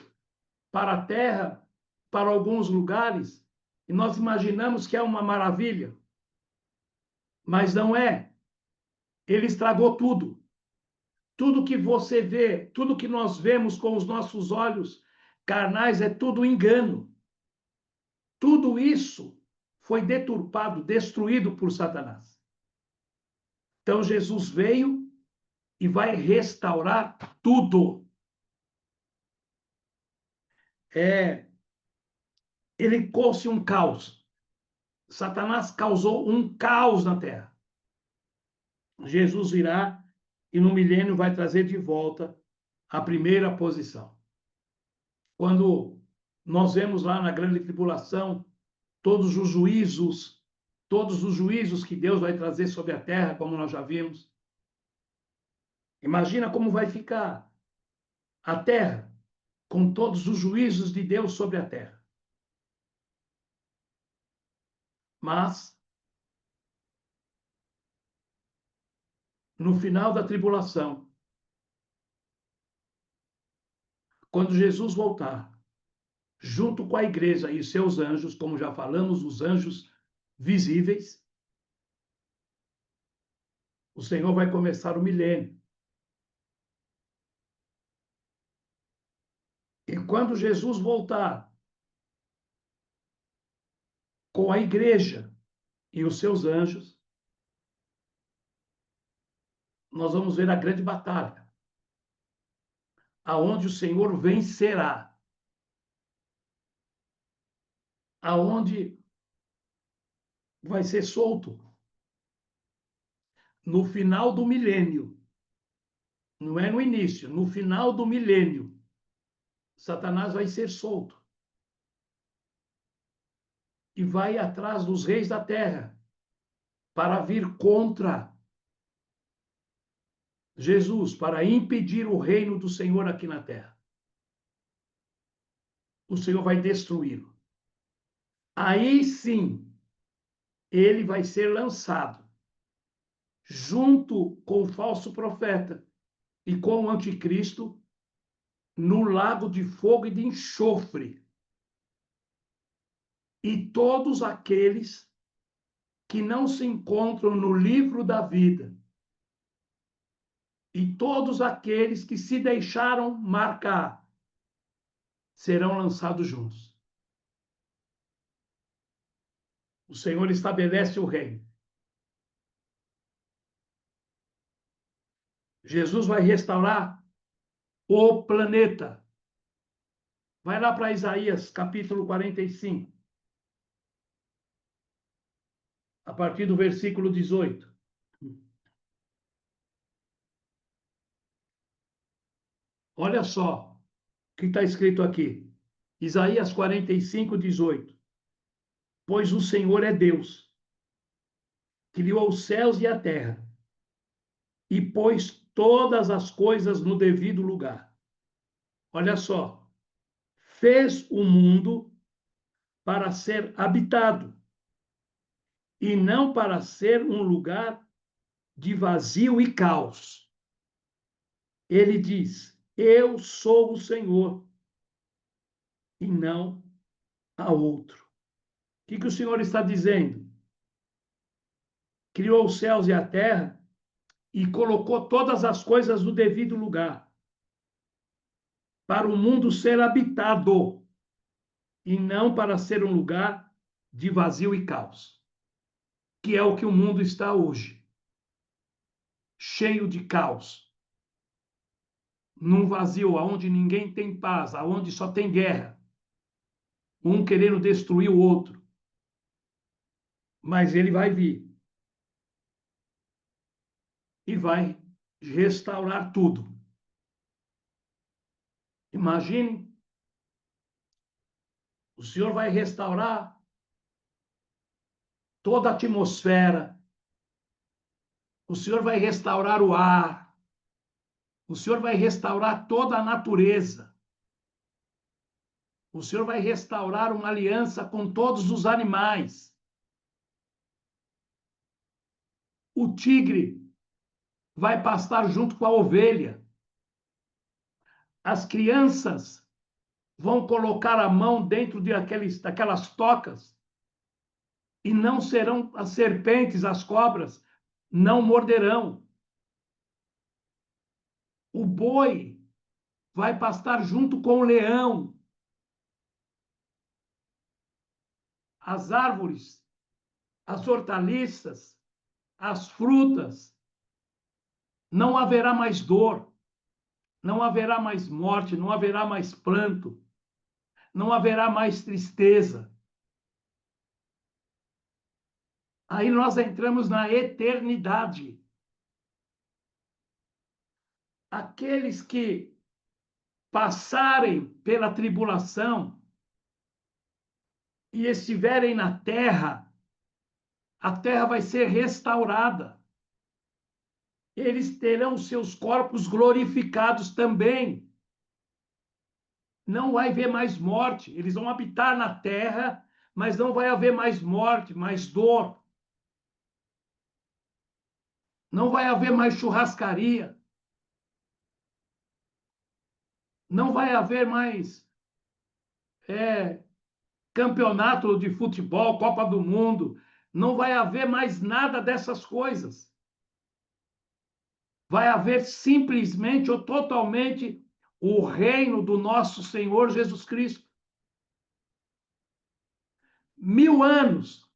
S1: para a terra, para alguns lugares, e nós imaginamos que é uma maravilha. Mas não é. Ele estragou tudo. Tudo que você vê, tudo que nós vemos com os nossos olhos carnais é tudo engano. Tudo isso foi deturpado, destruído por Satanás. Então Jesus veio e vai restaurar tudo. Ele trouxe um caos. Satanás causou um caos na terra. Jesus virá e no milênio vai trazer de volta a primeira posição. Quando nós vemos lá na grande tribulação todos os juízos que Deus vai trazer sobre a terra, como nós já vimos. Imagina como vai ficar a terra com todos os juízos de Deus sobre a terra. Mas no final da tribulação, quando Jesus voltar, junto com a igreja e seus anjos, como já falamos, os anjos visíveis, o Senhor vai começar o milênio. E quando Jesus voltar, com a igreja e os seus anjos, nós vamos ver a grande batalha, aonde o Senhor vencerá, aonde vai ser solto no final do milênio, não é no início, no final do milênio, Satanás vai ser solto e vai atrás dos reis da terra para vir contra Jesus, para impedir o reino do Senhor aqui na terra. O Senhor vai destruí-lo. Aí sim, ele vai ser lançado junto com o falso profeta e com o anticristo no lago de fogo e de enxofre. E todos aqueles que não se encontram no livro da vida, e todos aqueles que se deixaram marcar, serão lançados juntos. O Senhor estabelece o reino. Jesus vai restaurar o planeta. Vai lá para Isaías, capítulo 45. A partir do versículo 18. Olha só o que está escrito aqui. Isaías 45, 18. Pois o Senhor é Deus, criou os céus e a terra, e pôs todas as coisas no devido lugar. Olha só. Fez o mundo para ser habitado, e não para ser um lugar de vazio e caos. Ele diz: eu sou o Senhor, e não há outro. O que o Senhor está dizendo? Criou os céus e a terra e colocou todas as coisas no devido lugar, para o mundo ser habitado, e não para ser um lugar de vazio e caos, que é o que o mundo está hoje, cheio de caos, num vazio aonde ninguém tem paz, aonde só tem guerra, um querendo destruir o outro. Mas ele vai vir e vai restaurar tudo. Imagine, o Senhor vai restaurar toda a atmosfera, o Senhor vai restaurar o ar, o Senhor vai restaurar toda a natureza, o Senhor vai restaurar uma aliança com todos os animais. O tigre vai pastar junto com a ovelha. As crianças vão colocar a mão dentro daquelas tocas e não serão as serpentes, as cobras, não morderão. O boi vai pastar junto com o leão. As árvores, as hortaliças, as frutas, não haverá mais dor, não haverá mais morte, não haverá mais pranto, não haverá mais tristeza. Aí nós entramos na eternidade. Aqueles que passarem pela tribulação e estiverem na terra, a terra vai ser restaurada. Eles terão seus corpos glorificados também. Não vai haver mais morte. Eles vão habitar na terra, mas não vai haver mais morte, mais dor. Não vai haver mais churrascaria. Não vai haver mais campeonato de futebol, Copa do Mundo. Não vai haver mais nada dessas coisas. Vai haver simplesmente ou totalmente o reino do nosso Senhor Jesus Cristo. 1000 anos.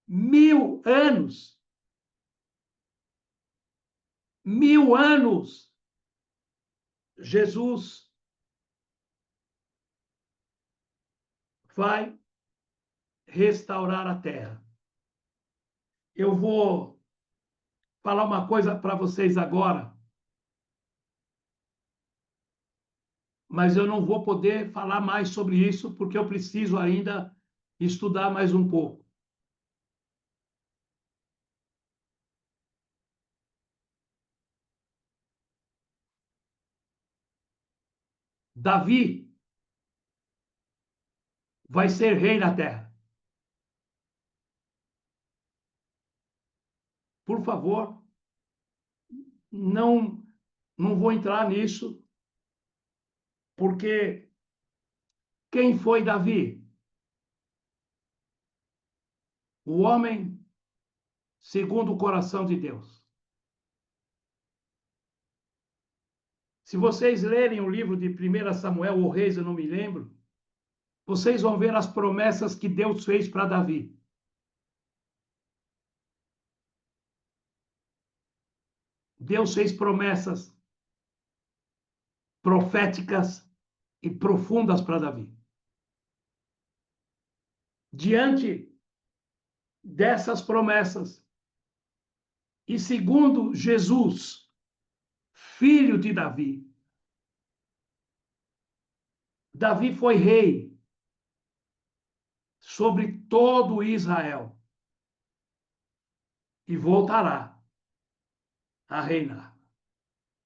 S1: 1000 anos. 1000 anos. Jesus vai restaurar a terra. Eu vou falar uma coisa para vocês agora, mas eu não vou poder falar mais sobre isso porque eu preciso ainda estudar mais um pouco. Davi vai ser rei na terra. Por favor, não vou entrar nisso, porque quem foi Davi? O homem segundo o coração de Deus. Se vocês lerem o livro de 1 Samuel ou Reis, eu não me lembro, vocês vão ver as promessas que Deus fez para Davi. Deus fez promessas proféticas e profundas para Davi. Diante dessas promessas, e segundo Jesus, filho de Davi, Davi foi rei sobre todo Israel e voltará a reinar.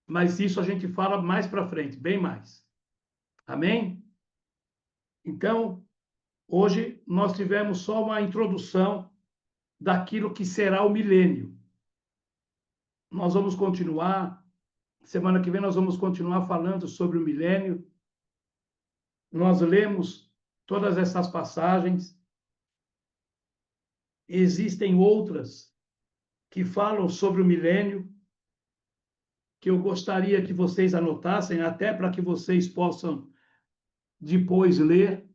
S1: Mas isso a gente fala mais para frente, bem mais. Amém? Então, hoje nós tivemos só uma introdução daquilo que será o milênio. Nós vamos continuar, semana que vem nós vamos continuar falando sobre o milênio. Nós lemos todas essas passagens. Existem outras que falam sobre o milênio, que eu gostaria que vocês anotassem, até para que vocês possam depois ler.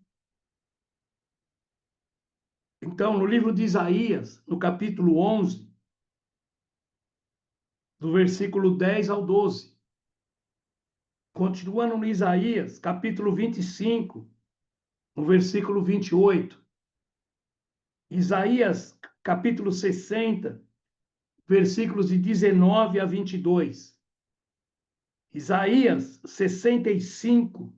S1: Então, no livro de Isaías, no capítulo 11, do versículo 10 ao 12. Continuando no Isaías, capítulo 25, no versículo 28. Isaías, capítulo 60, versículos de 19 a 22. Isaías 65,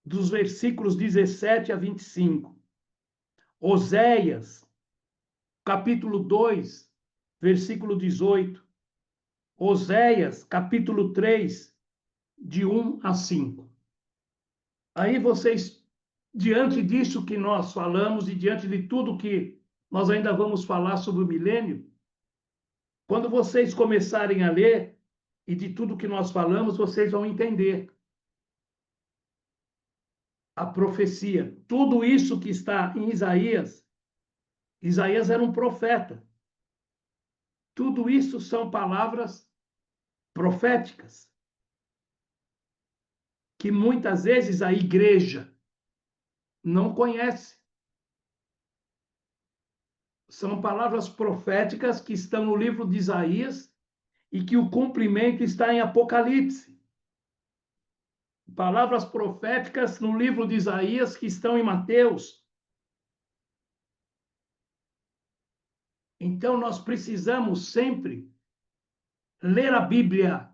S1: dos versículos 17 a 25. Oséias, capítulo 2, versículo 18. Oséias, capítulo 3, de 1 a 5. Aí vocês, diante disso que nós falamos e diante de tudo que nós ainda vamos falar sobre o milênio, quando vocês começarem a ler e de tudo que nós falamos, vocês vão entender a profecia. Tudo isso que está em Isaías, Isaías era um profeta. Tudo isso são palavras proféticas que muitas vezes a igreja não conhece. São palavras proféticas que estão no livro de Isaías e que o cumprimento está em Apocalipse. Palavras proféticas no livro de Isaías que estão em Mateus. Então, nós precisamos sempre ler a Bíblia.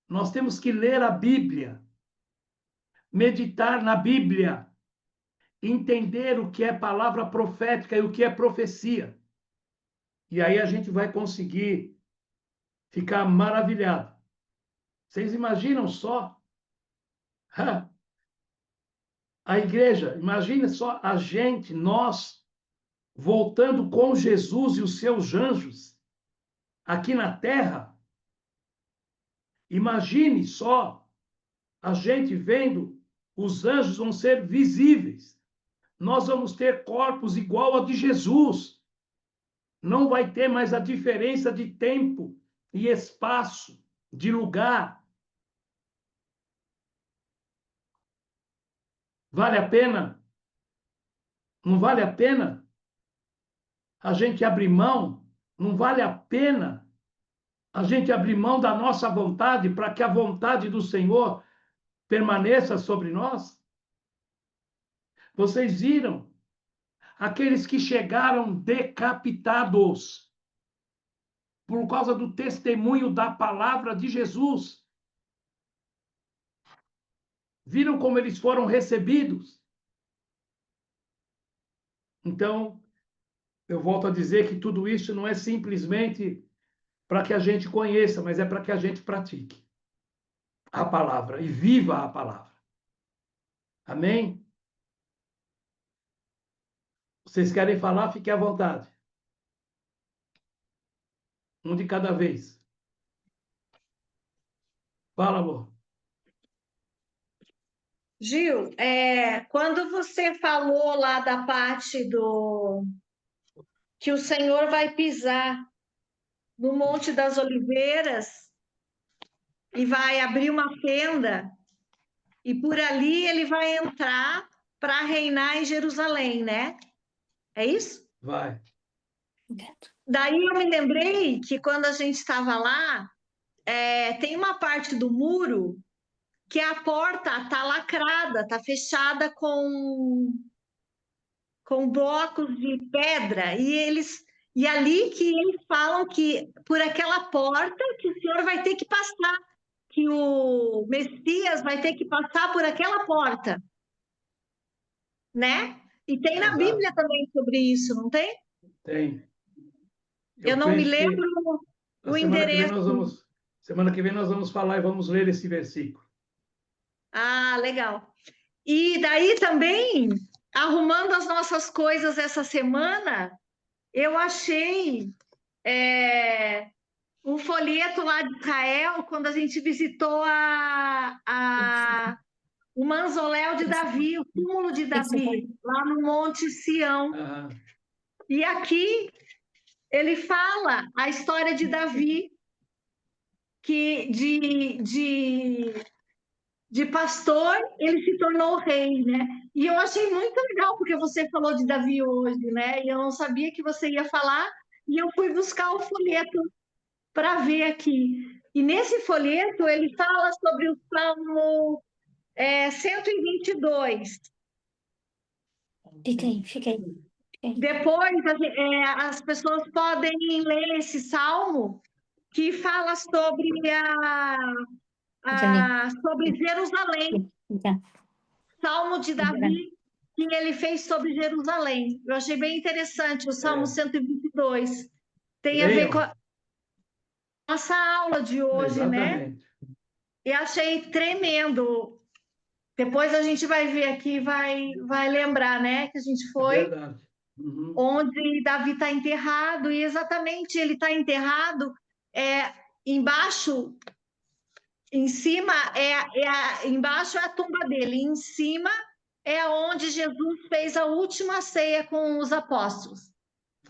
S1: Nós temos que ler a Bíblia, meditar na Bíblia, entender o que é palavra profética e o que é profecia. E aí a gente vai conseguir ficar maravilhado. Vocês imaginam só? A igreja, imagine só a gente, nós, voltando com Jesus e os seus anjos aqui na terra. Imagine só a gente vendo, os anjos vão ser visíveis. Nós vamos ter corpos igual ao de Jesus. Não vai ter mais a diferença de tempo e espaço, de lugar. Vale a pena Não vale a pena a gente abrir mão? Não vale a pena a gente abrir mão da nossa vontade para que a vontade do Senhor permaneça sobre nós? Vocês viram aqueles que chegaram decapitados por causa do testemunho da palavra de Jesus? Viram como eles foram recebidos? Então, eu volto a dizer que tudo isso não é simplesmente para que a gente conheça, mas é para que a gente pratique a palavra e viva a palavra. Amém? Vocês querem falar? Fiquem à vontade. Um de cada vez. Fala, amor.
S2: Gil, quando você falou lá da parte do que o Senhor vai pisar no Monte das Oliveiras e vai abrir uma fenda, e por ali ele vai entrar para reinar em Jerusalém, né? É isso?
S1: Vai.
S2: Daí eu me lembrei que quando a gente estava lá, tem uma parte do muro que a porta está lacrada, está fechada com blocos de pedra, e ali que eles falam que por aquela porta que o Senhor vai ter que passar, que o Messias vai ter que passar por aquela porta, né? E tem na
S1: Exato.
S2: Bíblia também sobre isso, não tem?
S1: Tem.
S2: Eu não me
S1: penso que
S2: lembro
S1: na
S2: o endereço.
S1: semana que vem nós vamos falar e vamos ler esse versículo.
S2: Ah, legal. E daí também, arrumando as nossas coisas essa semana, eu achei um folheto lá de Israel, quando a gente visitou o mausoléu de Davi, o túmulo de Davi, lá no Monte Sião.
S1: Aham.
S2: E aqui ele fala a história de Davi, que de pastor ele se tornou rei, né? E eu achei muito legal, porque você falou de Davi hoje, né? E eu não sabia que você ia falar, e eu fui buscar o folheto para ver aqui. E nesse folheto ele fala sobre o Salmo 122.
S3: Fica aí.
S2: Depois as pessoas podem ler esse salmo que fala sobre sobre Jerusalém. Salmo de Davi que ele fez sobre Jerusalém. Eu achei bem interessante o Salmo 122. Tem a ver com a nossa aula de hoje, né?
S1: Exatamente.
S2: E achei tremendo. Depois a gente vai ver aqui, vai lembrar, né? Que a gente
S1: É
S2: foi
S1: verdade. Uhum.
S2: onde Davi está enterrado, e exatamente ele está enterrado embaixo, em cima, embaixo é a tumba dele, e em cima é onde Jesus fez a última ceia com os apóstolos.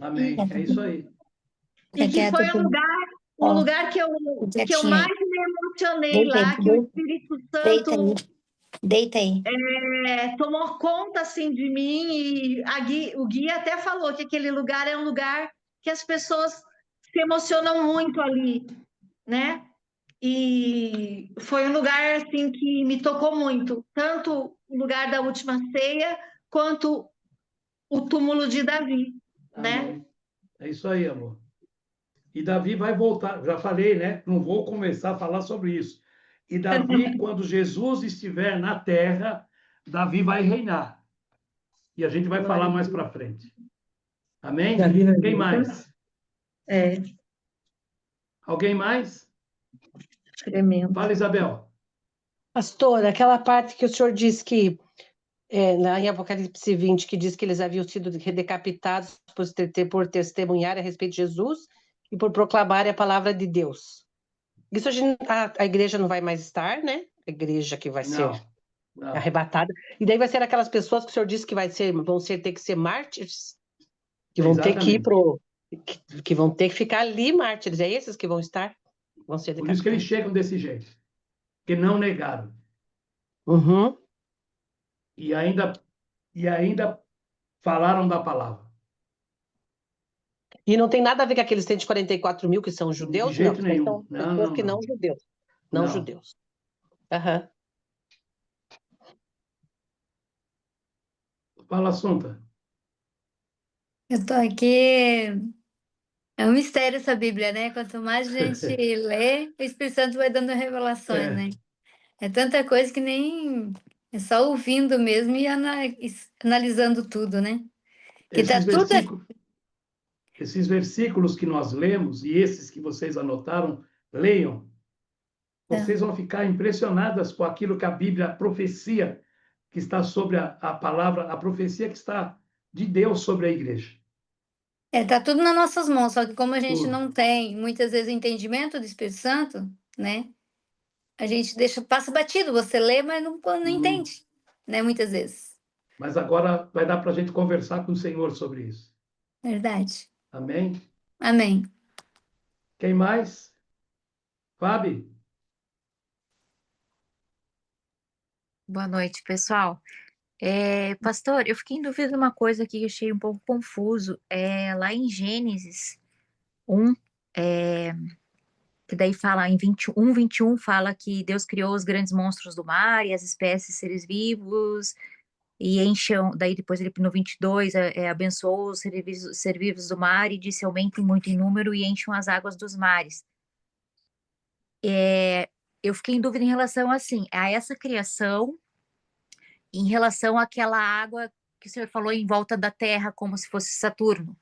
S1: Amém. É isso aí.
S2: E que foi o lugar que eu mais me emocionei lá, que o Espírito Santo
S3: Deita aí.
S2: tomou conta assim de mim, e o guia até falou que aquele lugar é um lugar que as pessoas se emocionam muito ali, né? E foi um lugar assim que me tocou muito, tanto o lugar da última ceia quanto o túmulo de Davi, né?
S1: Amém. É isso aí, amor. E Davi vai voltar, já falei, né? Não vou começar a falar sobre isso. E Davi, quando Jesus estiver na terra, Davi vai reinar. E a gente vai falar mais para frente. Amém? Quem mais? Alguém mais?
S2: Tremendo.
S1: Fala, Isabel.
S4: Pastor, aquela parte que o senhor disse que, em Apocalipse 20, que diz que eles haviam sido decapitados por testemunhar a respeito de Jesus e por proclamar a palavra de Deus. Isso a igreja não vai mais estar, né? A igreja que vai ser
S1: Não.
S4: arrebatada. E daí vai ser aquelas pessoas que o senhor disse que vão ter que ser mártires, que vão ter que ir que vão ter que ficar ali mártires. É esses que vão estar? Vão ser
S1: Por isso que eles chegam desse jeito. Que não negaram.
S4: Uhum.
S1: E ainda falaram da palavra.
S4: E não tem nada a ver com aqueles 144 mil que são
S1: De
S4: judeus?
S1: jeito
S4: Não,
S1: nenhum.
S4: são
S1: Não,
S4: pessoas
S1: não,
S4: que não
S1: não.
S4: judeus. Não
S1: Não.
S4: judeus. Aham.
S1: Fala, Assunta.
S3: Eu tô aqui. É um mistério essa Bíblia, né? Quanto mais a gente lê, o Espírito Santo vai dando revelações, né? É tanta coisa que nem. É só ouvindo mesmo e analisando tudo, né? Que tá
S1: Esses
S3: tudo.
S1: esses versículos que nós lemos e esses que vocês anotaram, leiam. Vocês vão ficar impressionadas com aquilo que a Bíblia, a profecia que está sobre a palavra, a profecia que está de Deus sobre a igreja.
S3: Tá tudo nas nossas mãos, só que como a gente
S1: Tudo.
S3: não tem muitas vezes entendimento do Espírito Santo, né? A gente passa batido, você lê, mas não entende, né? Muitas vezes.
S1: Mas agora vai dar para a gente conversar com o Senhor sobre isso.
S3: Verdade.
S1: Amém?
S3: Amém.
S1: Quem mais? Fábio?
S5: Boa noite, pessoal. Pastor, eu fiquei em dúvida de uma coisa aqui que eu achei um pouco confuso. Lá em Gênesis 1, que daí fala em 21, fala que Deus criou os grandes monstros do mar e as espécies, seres vivos, e encheu, daí depois ele no 22 abençoou os seres vivos do mar e disse aumentem muito em número e encham as águas dos mares. Eu fiquei em dúvida em relação assim, a essa criação, em relação àquela água que o senhor falou em volta da Terra, como se fosse Saturno.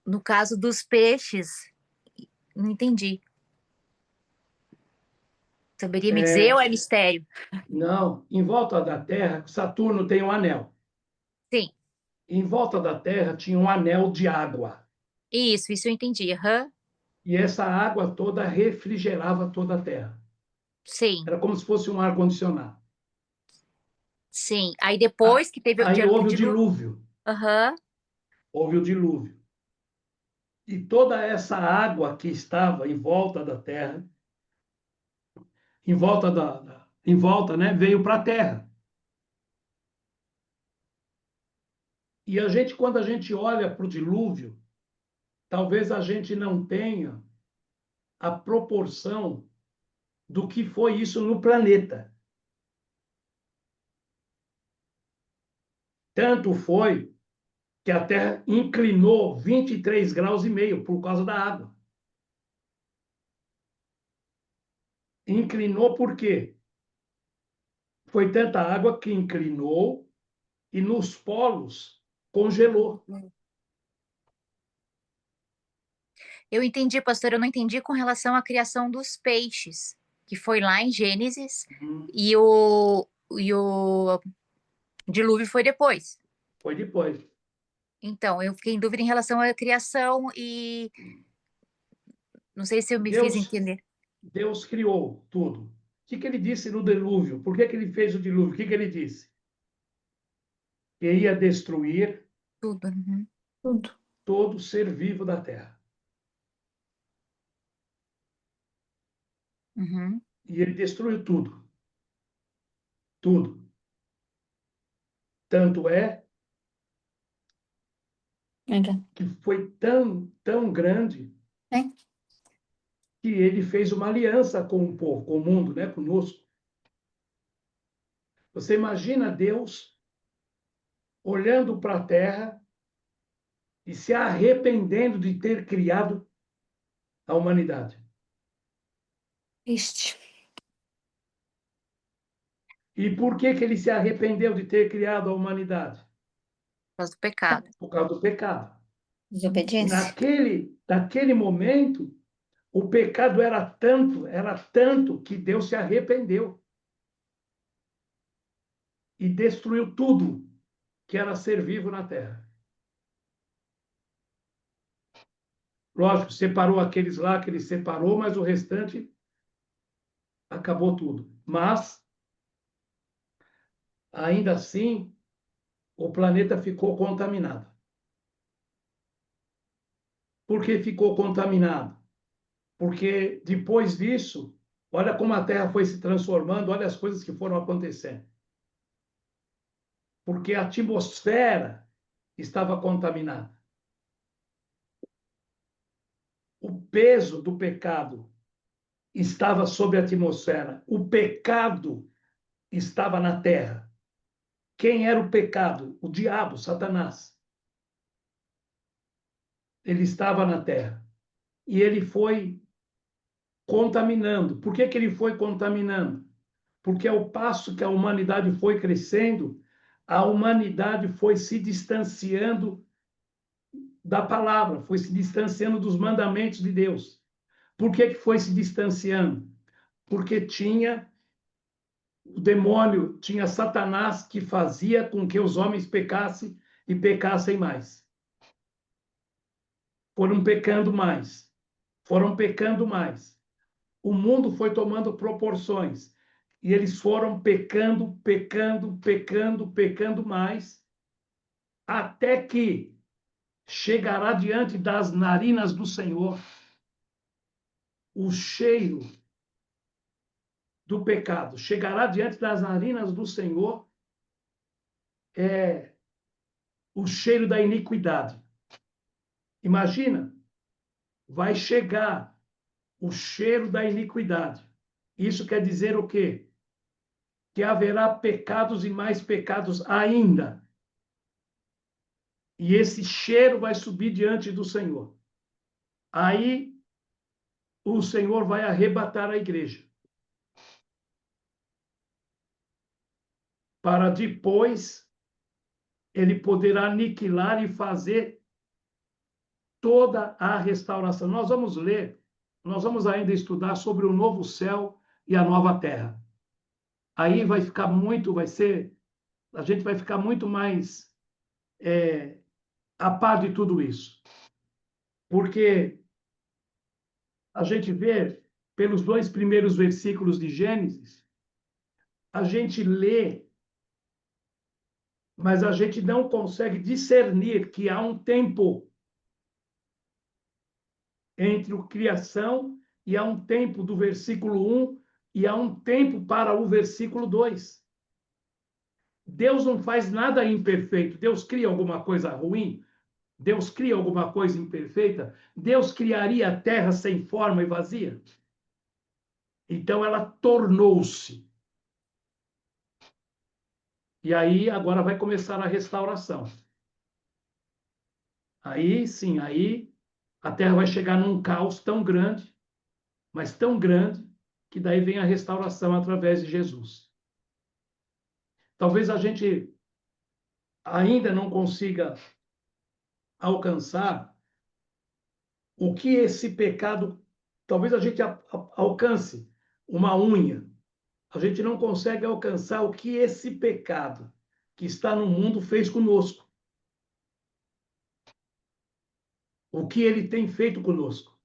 S5: No caso dos peixes, não entendi. Saberia me dizer ou é mistério?
S1: Não, em volta da Terra, Saturno tem um anel.
S5: Sim,
S1: Em volta da Terra tinha um anel de água.
S5: isso eu entendi. Aham.
S1: E essa água toda refrigerava toda a Terra.
S5: Sim,
S1: Era como se fosse um ar-condicionado.
S5: sim. Aí depois que teve
S1: Aí houve o
S5: dilúvio.
S1: dilúvio.
S5: Aham.
S1: Houve o dilúvio. E toda essa água que estava em volta da Terra, em volta, né, veio para a Terra. E a gente, quando a gente olha para o dilúvio, talvez a gente não tenha a proporção do que foi isso no planeta. Tanto foi que a Terra inclinou 23 graus e meio por causa da água. Inclinou por quê? Foi tanta água que inclinou e nos polos congelou.
S5: Eu entendi, pastor. Eu não entendi com relação à criação dos peixes, que foi lá em Gênesis, e o dilúvio foi depois.
S1: Foi depois.
S5: Então, eu fiquei em dúvida em relação à criação e não sei se eu me fiz entender.
S1: Deus criou tudo. O que ele disse no dilúvio? Por que ele fez o dilúvio? O que ele disse? Que ia destruir
S5: Tudo. Uhum.
S3: Tudo.
S1: todo ser vivo da terra.
S5: Uhum.
S1: E ele destruiu tudo. Tudo. Tanto é que foi tão grande
S3: É.
S1: que ele fez uma aliança com o povo, com o mundo, né, conosco. Você imagina Deus olhando para a terra e se arrependendo de ter criado a humanidade.
S3: Triste.
S1: E por que ele se arrependeu de ter criado a humanidade?
S5: Por causa do pecado.
S1: Por causa do pecado. E
S3: Desobediência.
S1: naquele momento, o pecado era tanto que Deus se arrependeu e destruiu tudo que era ser vivo na terra. Lógico, separou aqueles lá que ele separou, mas o restante acabou tudo. Mas, ainda assim, o planeta ficou contaminado. Por que ficou contaminado? Porque depois disso, olha como a Terra foi se transformando, olha as coisas que foram acontecendo. porque a atmosfera estava contaminada. O peso do pecado estava sobre a atmosfera. O pecado estava na terra. Quem era o pecado? O diabo, Satanás. Ele estava na terra. E ele foi contaminando. Por que ele foi contaminando? Porque ao passo que a humanidade foi crescendo, a humanidade foi se distanciando da palavra, foi se distanciando dos mandamentos de Deus. Por que foi se distanciando? Porque tinha o demônio, tinha Satanás que fazia com que os homens pecassem e pecassem mais. Foram pecando mais. Foram pecando mais. O mundo foi tomando proporções. E eles foram pecando, pecando, pecando, pecando mais, até que chegará diante das narinas do Senhor o cheiro do pecado. Chegará diante das narinas do Senhor o cheiro da iniquidade. Imagina, vai chegar o cheiro da iniquidade. Isso quer dizer o quê? Que haverá pecados e mais pecados ainda. E esse cheiro vai subir diante do Senhor. Aí o Senhor vai arrebatar a igreja. Para depois ele poder aniquilar e fazer toda a restauração. Nós vamos ainda estudar sobre o novo céu e a nova terra. Aí vai ficar muito, a gente vai ficar muito mais a par de tudo isso. Porque a gente vê, pelos 2 primeiros versículos de Gênesis, a gente lê, mas a gente não consegue discernir que há um tempo entre a criação e há um tempo do versículo 1 e há um tempo para o versículo 2. Deus não faz nada imperfeito. Deus cria alguma coisa ruim? Deus cria alguma coisa imperfeita? Deus criaria a terra sem forma e vazia? Então ela tornou-se. E aí agora vai começar a restauração. Aí sim, aí a terra vai chegar num caos tão grande, mas tão grande, que daí vem a restauração através de Jesus. Talvez a gente ainda não consiga alcançar o que esse pecado, talvez a gente alcance uma unha, a gente não consegue alcançar o que esse pecado que está no mundo fez conosco. O que ele tem feito conosco.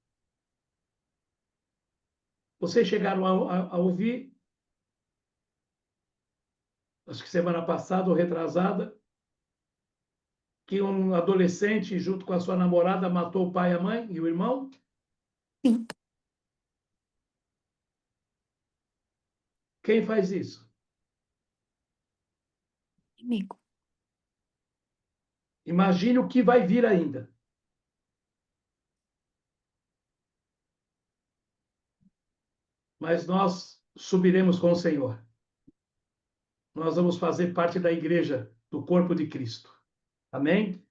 S1: Vocês chegaram a ouvir, acho que semana passada ou retrasada, que um adolescente, junto com a sua namorada, matou o pai, a mãe e o irmão?
S3: Sim.
S1: Quem faz isso?
S3: Amigo.
S1: Imagine o que vai vir ainda. Mas nós subiremos com o Senhor. Nós vamos fazer parte da igreja, do corpo de Cristo. Amém?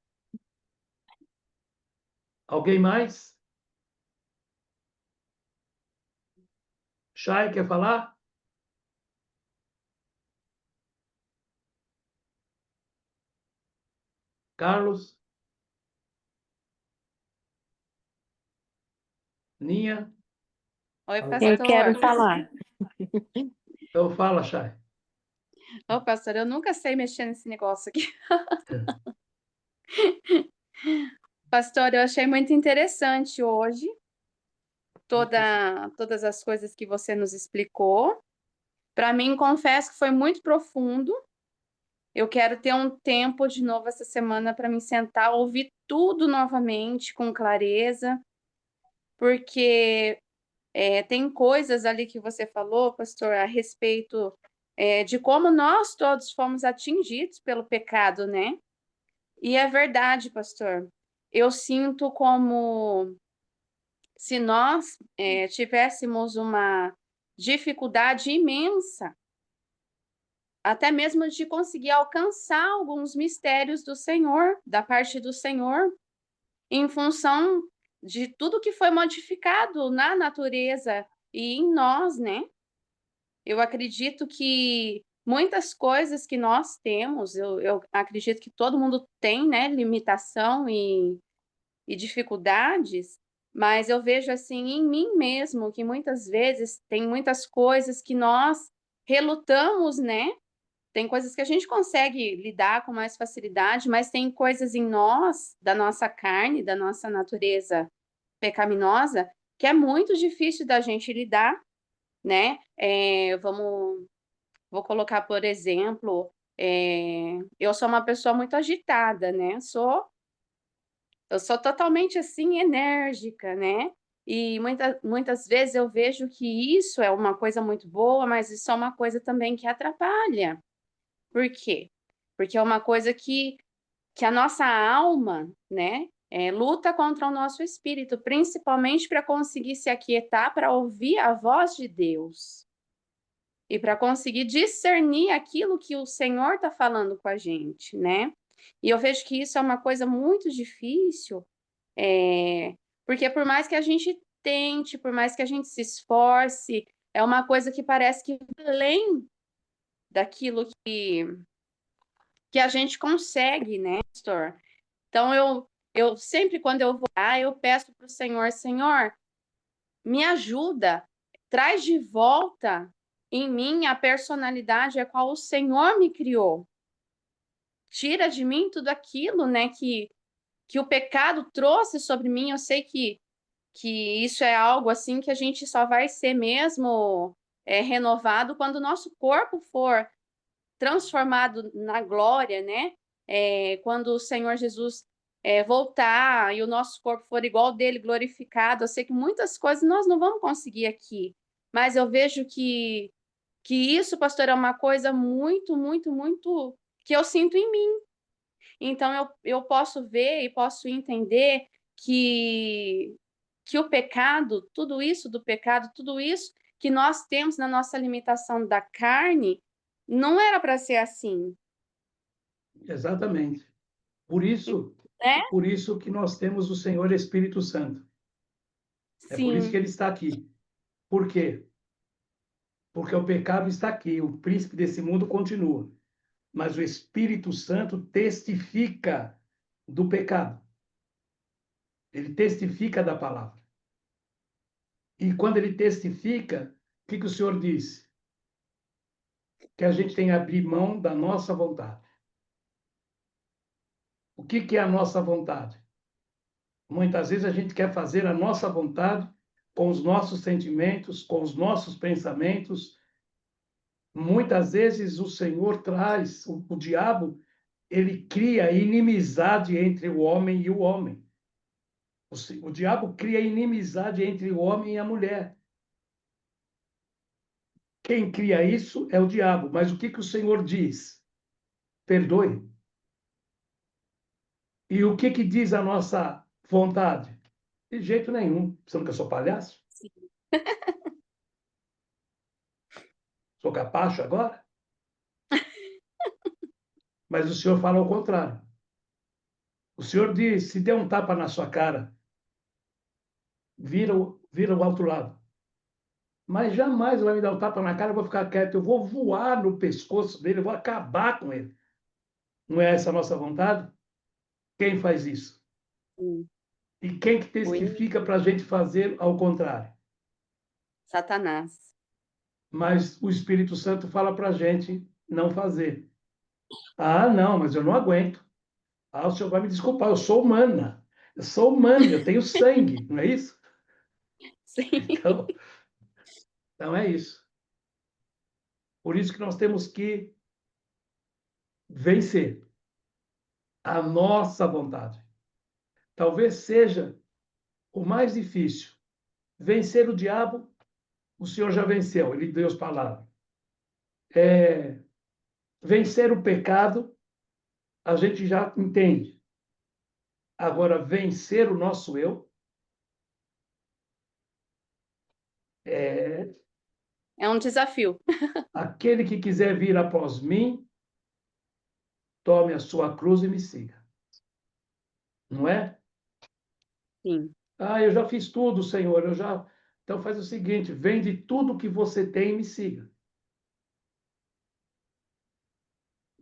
S1: Alguém mais? Chay, quer falar? Carlos? Ninha?
S6: Oi,
S4: Eu quero
S6: pastor.
S4: falar.
S1: Então fala, Chay.
S6: Ô, pastor, eu nunca sei mexer nesse negócio aqui. Pastor, eu achei muito interessante hoje todas as coisas que você nos explicou. Para mim, confesso que foi muito profundo. Eu quero ter um tempo de novo essa semana para me sentar, ouvir tudo novamente com clareza, porque tem coisas ali que você falou, pastor, a respeito de como nós todos fomos atingidos pelo pecado, né? E é verdade, pastor. Eu sinto como se nós tivéssemos uma dificuldade imensa, até mesmo de conseguir alcançar alguns mistérios do Senhor, da parte do Senhor, em função de tudo que foi modificado na natureza e em nós, né? Eu acredito que muitas coisas que nós temos, eu acredito que todo mundo tem, né, limitação e dificuldades, mas eu vejo assim em mim mesmo que muitas vezes tem muitas coisas que nós relutamos, né? Tem coisas que a gente consegue lidar com mais facilidade, mas tem coisas em nós, da nossa carne, da nossa natureza pecaminosa, que é muito difícil da gente lidar, né? Vou colocar, por exemplo, eu sou uma pessoa muito agitada, né? Eu sou totalmente assim enérgica, né? E muitas vezes eu vejo que isso é uma coisa muito boa, mas isso é uma coisa também que atrapalha. Por quê? Porque é uma coisa que a nossa alma, né, luta contra o nosso espírito, principalmente para conseguir se aquietar, para ouvir a voz de Deus e para conseguir discernir aquilo que o Senhor está falando com a gente, né? E eu vejo que isso é uma coisa muito difícil, porque por mais que a gente tente, por mais que a gente se esforce, é uma coisa que parece que vai além daquilo que a gente consegue, né, pastor? Então, eu sempre, quando eu vou lá, eu peço para o Senhor, Senhor, me ajuda, traz de volta em mim a personalidade a qual o Senhor me criou. Tira de mim tudo aquilo, né, que o pecado trouxe sobre mim. Eu sei que isso é algo assim que a gente só vai ser mesmo renovado quando o nosso corpo for transformado na glória, né? Quando o Senhor Jesus voltar e o nosso corpo for igual ao dele, glorificado. Eu sei que muitas coisas nós não vamos conseguir aqui, mas eu vejo que isso, pastor, é uma coisa muito, muito, muito que eu sinto em mim. Então, eu posso ver e posso entender que o pecado, tudo isso do pecado, tudo isso que nós temos na nossa limitação da carne, não era para ser assim,
S1: Exatamente.
S6: né?
S1: Por isso que nós temos o Senhor Espírito Santo. É por isso que
S6: Sim,
S1: ele está aqui. Por quê? Porque o pecado está aqui, o príncipe desse mundo continua. Mas o Espírito Santo testifica do pecado. Ele testifica da palavra. E quando ele testifica, o que o Senhor diz? Que a gente tem que abrir mão da nossa vontade. O que é a nossa vontade? Muitas vezes a gente quer fazer a nossa vontade com os nossos sentimentos, com os nossos pensamentos. Muitas vezes o Senhor traz, o diabo, ele cria inimizade entre o homem e o homem. O diabo cria inimizade entre o homem e a mulher. Quem cria isso é o diabo. Mas o que o Senhor diz? Perdoe. E o que diz a nossa vontade? De jeito nenhum. Você não quer sou palhaço? Sou capacho agora? Mas o Senhor fala ao contrário. O Senhor diz, se der um tapa na sua cara, vira o outro lado. Mas jamais vai me dar um tapa na cara, eu vou ficar quieto, eu vou voar no pescoço dele, eu vou acabar com ele. Não é essa a nossa vontade? Quem faz isso?
S6: sim.
S1: E quem que
S6: O
S1: testifica para a gente fazer ao contrário?
S6: Satanás.
S1: Mas o Espírito Santo fala para a gente não fazer. Ah, não, mas eu não aguento. Ah, o senhor vai me desculpar, eu sou humana. Eu sou humana, eu tenho sangue, não é isso?
S6: Sim.
S1: Então é isso. Por isso que nós temos que vencer a nossa vontade. Talvez seja o mais difícil. Vencer o diabo, o Senhor já venceu, ele deu as palavras. Vencer o pecado, a gente já entende. Agora, vencer o nosso eu é
S6: É um desafio.
S1: aquele que quiser vir após mim, tome a sua cruz e me siga. Não é?
S6: Sim.
S1: Ah, eu já fiz tudo, Senhor, eu já. Então faz o seguinte, vende tudo que você tem e me siga.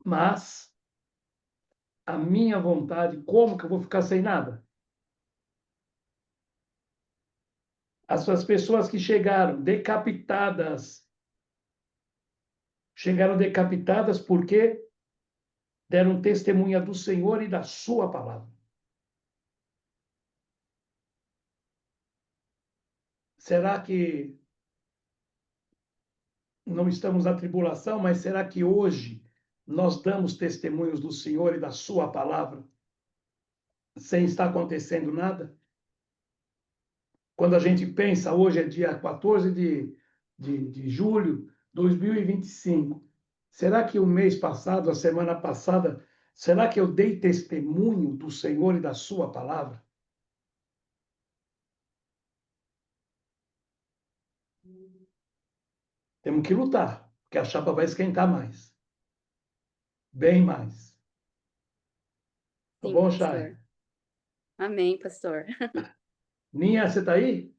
S1: Mas a minha vontade, como que eu vou ficar sem nada? As pessoas que chegaram decapitadas porque deram testemunha do Senhor e da sua palavra. Será que não estamos na tribulação, mas será que hoje nós damos testemunhos do Senhor e da sua palavra sem estar acontecendo nada? Quando a gente pensa, hoje é dia 14 de julho de 2025, será que o mês passado, a semana passada, será que eu dei testemunho do Senhor e da sua palavra? Temos que lutar, porque a chapa vai esquentar mais. Bem mais. Tá
S6: Sim,
S1: bom,
S6: pastor.
S1: Chay?
S6: Amém, pastor.
S1: Ninha, você está aí?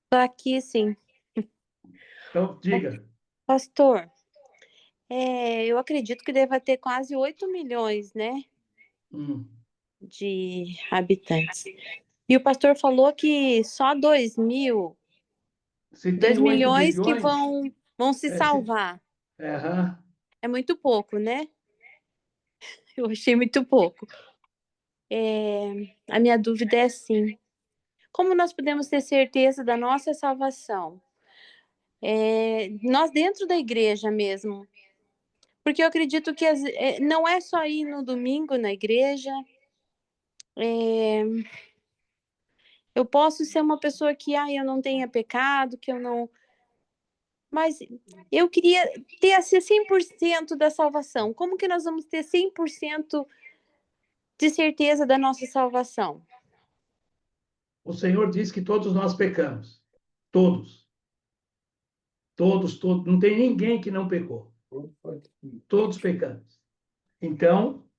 S7: Tô aqui, sim.
S1: Então, diga.
S7: Pastor, eu acredito que deva ter quase 8 milhões, né,
S1: Hum.
S7: de habitantes. E o pastor falou que só 2
S1: Se tem 8
S7: milhões que
S1: bilhões,
S7: vão se
S1: é,
S7: salvar.
S1: aham.
S7: É muito pouco, né? Eu achei muito pouco. A minha dúvida é assim: como nós podemos ter certeza da nossa salvação? Nós dentro da igreja mesmo. Porque eu acredito que não é só ir no domingo na igreja. Eu posso ser uma pessoa que, eu não tenha pecado, que eu não. Mas eu queria ter assim 100% da salvação. Como que nós vamos ter 100% de certeza da nossa salvação?
S1: O Senhor diz que todos nós pecamos. Todos. Todos, todos. Não tem ninguém que não pecou. Todos pecamos. Então,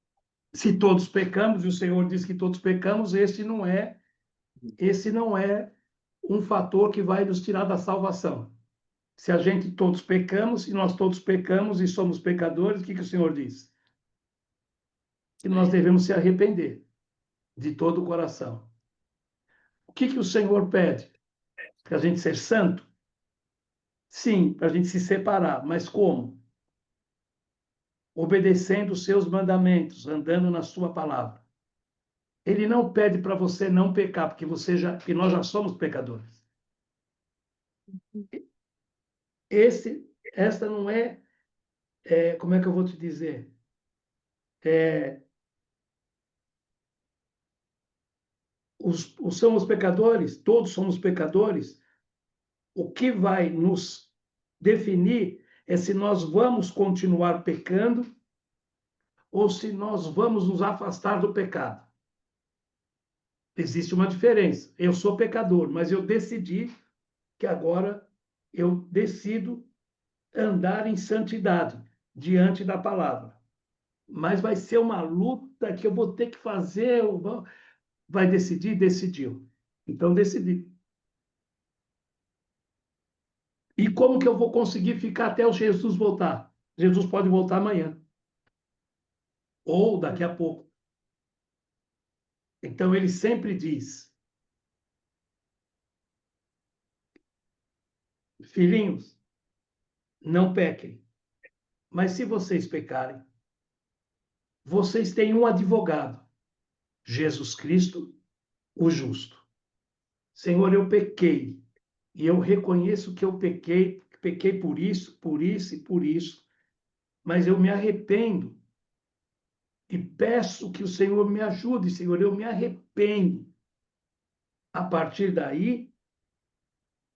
S1: se todos pecamos, e o Senhor diz que todos pecamos, esse não é um fator que vai nos tirar da salvação. Se a gente todos pecamos, se nós todos pecamos e somos pecadores, o que o Senhor diz? Que nós devemos se arrepender de todo o coração. O que o Senhor pede? Para a gente ser santo? Sim, para a gente se separar. Mas como? Obedecendo os seus mandamentos, andando na sua palavra. Ele não pede para você não pecar, porque que nós já somos pecadores. Esta não como é que eu vou te dizer? Somos pecadores, todos somos pecadores. O que vai nos definir é se nós vamos continuar pecando ou se nós vamos nos afastar do pecado. Existe uma diferença. Eu sou pecador, mas eu decidi que agora eu decido andar em santidade diante da palavra. Mas vai ser uma luta que eu vou ter que fazer. Vai decidir? Decidiu. Então, decidi. E como que eu vou conseguir ficar até o Jesus voltar? Jesus pode voltar amanhã. Ou daqui a pouco. Então, ele sempre diz: filhinhos, não pequem. Mas se vocês pecarem, vocês têm um advogado, Jesus Cristo, o justo. Senhor, eu pequei. E eu reconheço que eu pequei por isso e por isso. Mas eu me arrependo. E peço que o Senhor me ajude, Senhor, eu me arrependo. A partir daí,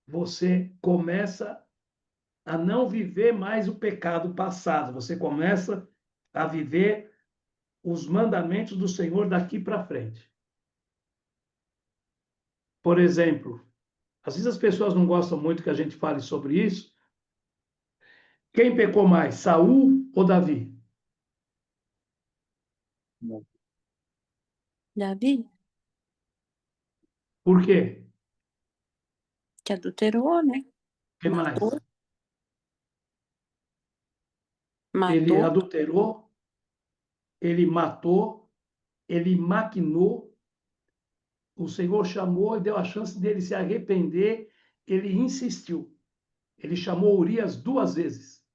S1: você começa a não viver mais o pecado passado. Você começa a viver os mandamentos do Senhor daqui para frente. Por exemplo, às vezes as pessoas não gostam muito que a gente fale sobre isso. Quem pecou mais, Saul ou Davi?
S7: Davi,
S1: Por quê?
S7: que adulterou, né?
S1: O que mais?
S7: Matou,
S1: Ele
S7: matou.
S1: adulterou, ele matou, ele maquinou. O Senhor chamou e deu a chance dele se arrepender. Ele insistiu. Ele chamou Urias 2 vezes.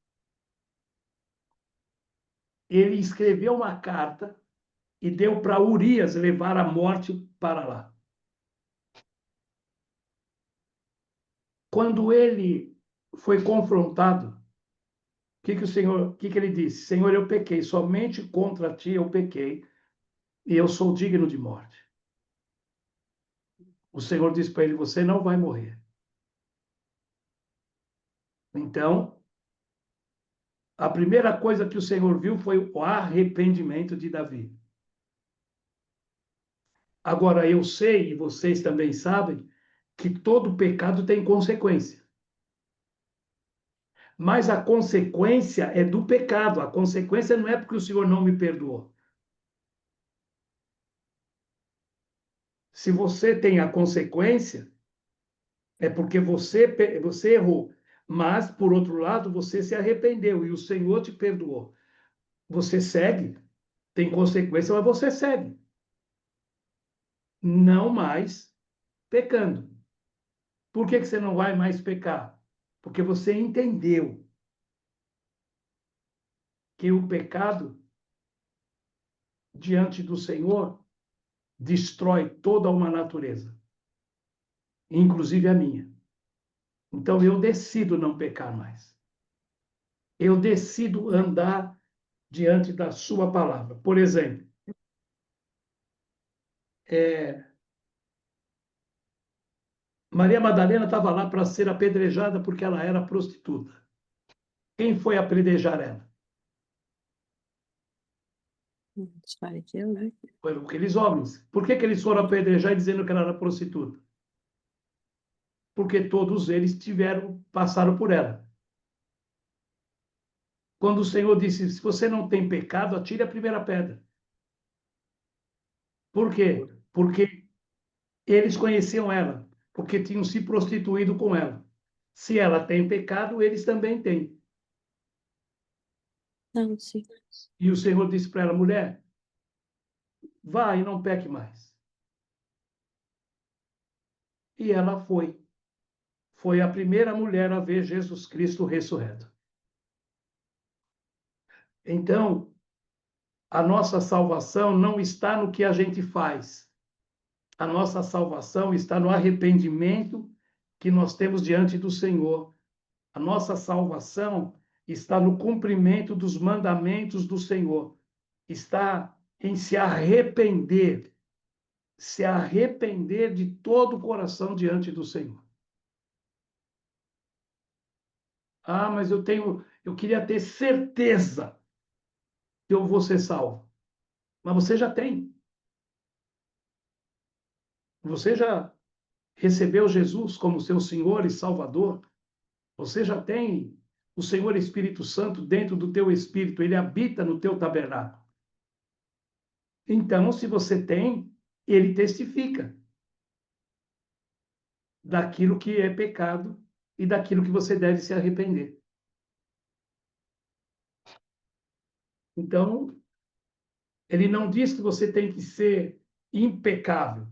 S1: Ele escreveu uma carta e deu para Urias levar a morte para lá. Quando ele foi confrontado, o que ele disse? Senhor, eu pequei, somente contra ti eu pequei, e eu sou digno de morte. O Senhor disse para ele: você não vai morrer. Então, a primeira coisa que o Senhor viu foi o arrependimento de Davi. Agora, eu sei, e vocês também sabem, que todo pecado tem consequência. Mas a consequência é do pecado. A consequência não é porque o Senhor não me perdoou. Se você tem a consequência, é porque você errou. Mas, por outro lado, você se arrependeu e o Senhor te perdoou. Você segue, tem consequência, mas você segue. Não mais pecando. Por que você não vai mais pecar? Porque você entendeu que o pecado diante do Senhor destrói toda uma natureza, inclusive a minha. Então eu decido não pecar mais. Eu decido andar diante da sua palavra. Por exemplo, Maria Madalena estava lá para ser apedrejada porque ela era prostituta. Quem foi apedrejar ela?
S7: Fariseu, né?
S1: Foram aqueles homens. Por que eles foram apedrejar dizendo que ela era prostituta? Porque todos eles passaram por ela. Quando o Senhor disse: se você não tem pecado, atire a primeira pedra. Por quê? Porque eles conheciam ela, porque tinham se prostituído com ela. Se ela tem pecado, eles também têm.
S7: Não, sim.
S1: E o Senhor disse para ela: mulher, vá e não peque mais. E ela foi. Foi a primeira mulher a ver Jesus Cristo ressurreto. Então, a nossa salvação não está no que a gente faz. A nossa salvação está no arrependimento que nós temos diante do Senhor. A nossa salvação está no cumprimento dos mandamentos do Senhor. Está em se arrepender de todo o coração diante do Senhor. Ah, mas eu queria ter certeza que eu vou ser salvo. Mas você já tem. Você já recebeu Jesus como seu Senhor e Salvador. Você já tem o Senhor Espírito Santo dentro do teu espírito. Ele habita no teu tabernáculo. Então, se você tem, ele testifica daquilo que é pecado e daquilo que você deve se arrepender. Então, ele não diz que você tem que ser impecável.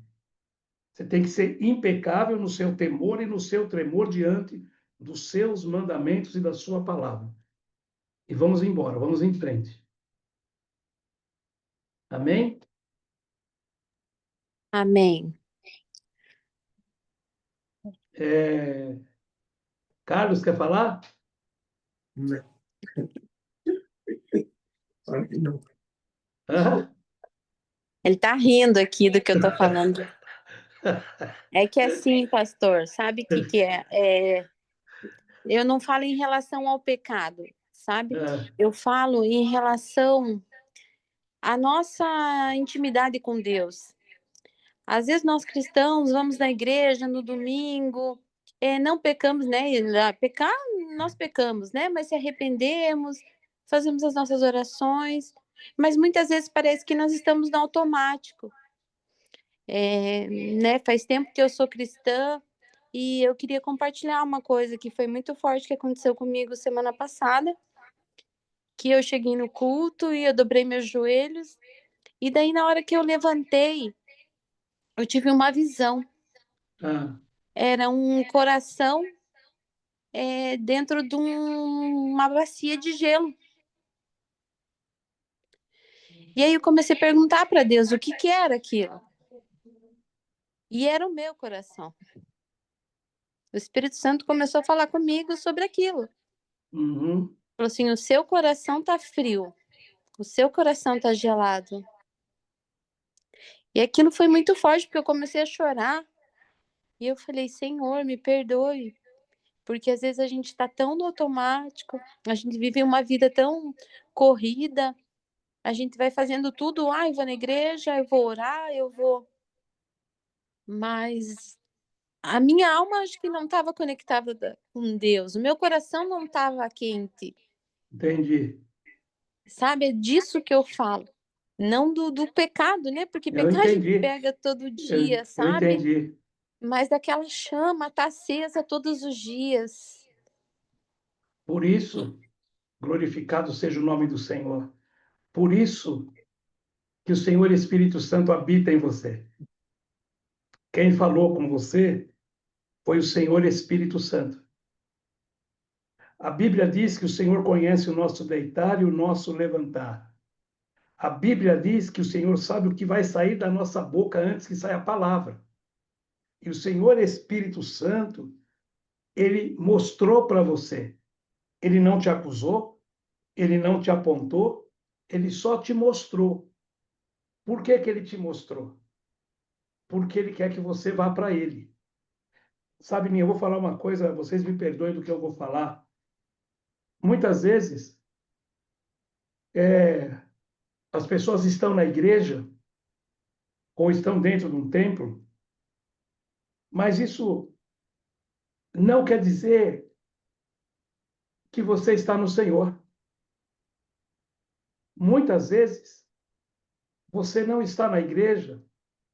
S1: Você tem que ser impecável no seu temor e no seu tremor diante dos seus mandamentos e da sua palavra. E vamos embora, vamos em frente. Amém?
S7: Amém.
S1: Carlos, quer falar?
S8: Não. Não.
S1: Ah?
S7: Ele tá rindo aqui do que eu tô falando. É que assim, pastor, sabe o que é? Eu não falo em relação ao pecado, sabe?
S1: É,
S7: Eu falo em relação à nossa intimidade com Deus. Às vezes nós cristãos vamos na igreja no domingo, não pecamos, né? Pecar, nós pecamos, né? Mas se arrependemos, fazemos as nossas orações, mas muitas vezes parece que nós estamos no automático. Né? Faz tempo que eu sou cristã e eu queria compartilhar uma coisa que foi muito forte que aconteceu comigo semana passada, que eu cheguei no culto e eu dobrei meus joelhos, e daí na hora que eu levantei, eu tive uma visão.
S1: ah,
S7: Era um coração dentro de uma bacia de gelo. E aí eu comecei a perguntar para Deus o que era aquilo. E era o meu coração. O Espírito Santo começou a falar comigo sobre aquilo.
S1: uhum,
S7: Falou assim: o seu coração tá frio, o seu coração tá gelado. E aquilo foi muito forte, porque eu comecei a chorar. E eu falei: Senhor, me perdoe. Porque às vezes a gente está tão no automático, a gente vive uma vida tão corrida, a gente vai fazendo tudo, eu vou na igreja, eu vou orar, eu vou. Mas a minha alma acho que não estava conectada com Deus, o meu coração não estava quente,
S1: entendi.
S7: sabe? É disso que eu falo. Não do pecado, né? Porque
S1: Eu
S7: pecar a gente
S1: entendi.
S7: pega todo
S1: Eu,
S7: dia,
S1: eu
S7: sabe?
S1: entendi.
S7: Mas daquela chama tá acesa todos os dias.
S1: Por isso, glorificado seja o nome do Senhor. Por isso que o Senhor Espírito Santo habita em você. Quem falou com você foi o Senhor Espírito Santo. A Bíblia diz que o Senhor conhece o nosso deitar e o nosso levantar. A Bíblia diz que o Senhor sabe o que vai sair da nossa boca antes que saia a palavra. E o Senhor Espírito Santo, ele mostrou para você. Ele não te acusou, ele não te apontou, ele só te mostrou. Por que que ele te mostrou? Porque ele quer que você vá para ele. Sabe, eu vou falar uma coisa, vocês me perdoem do que eu vou falar. Muitas vezes, as pessoas estão na igreja ou estão dentro de um templo, mas isso não quer dizer que você está no Senhor. Muitas vezes, você não está na igreja,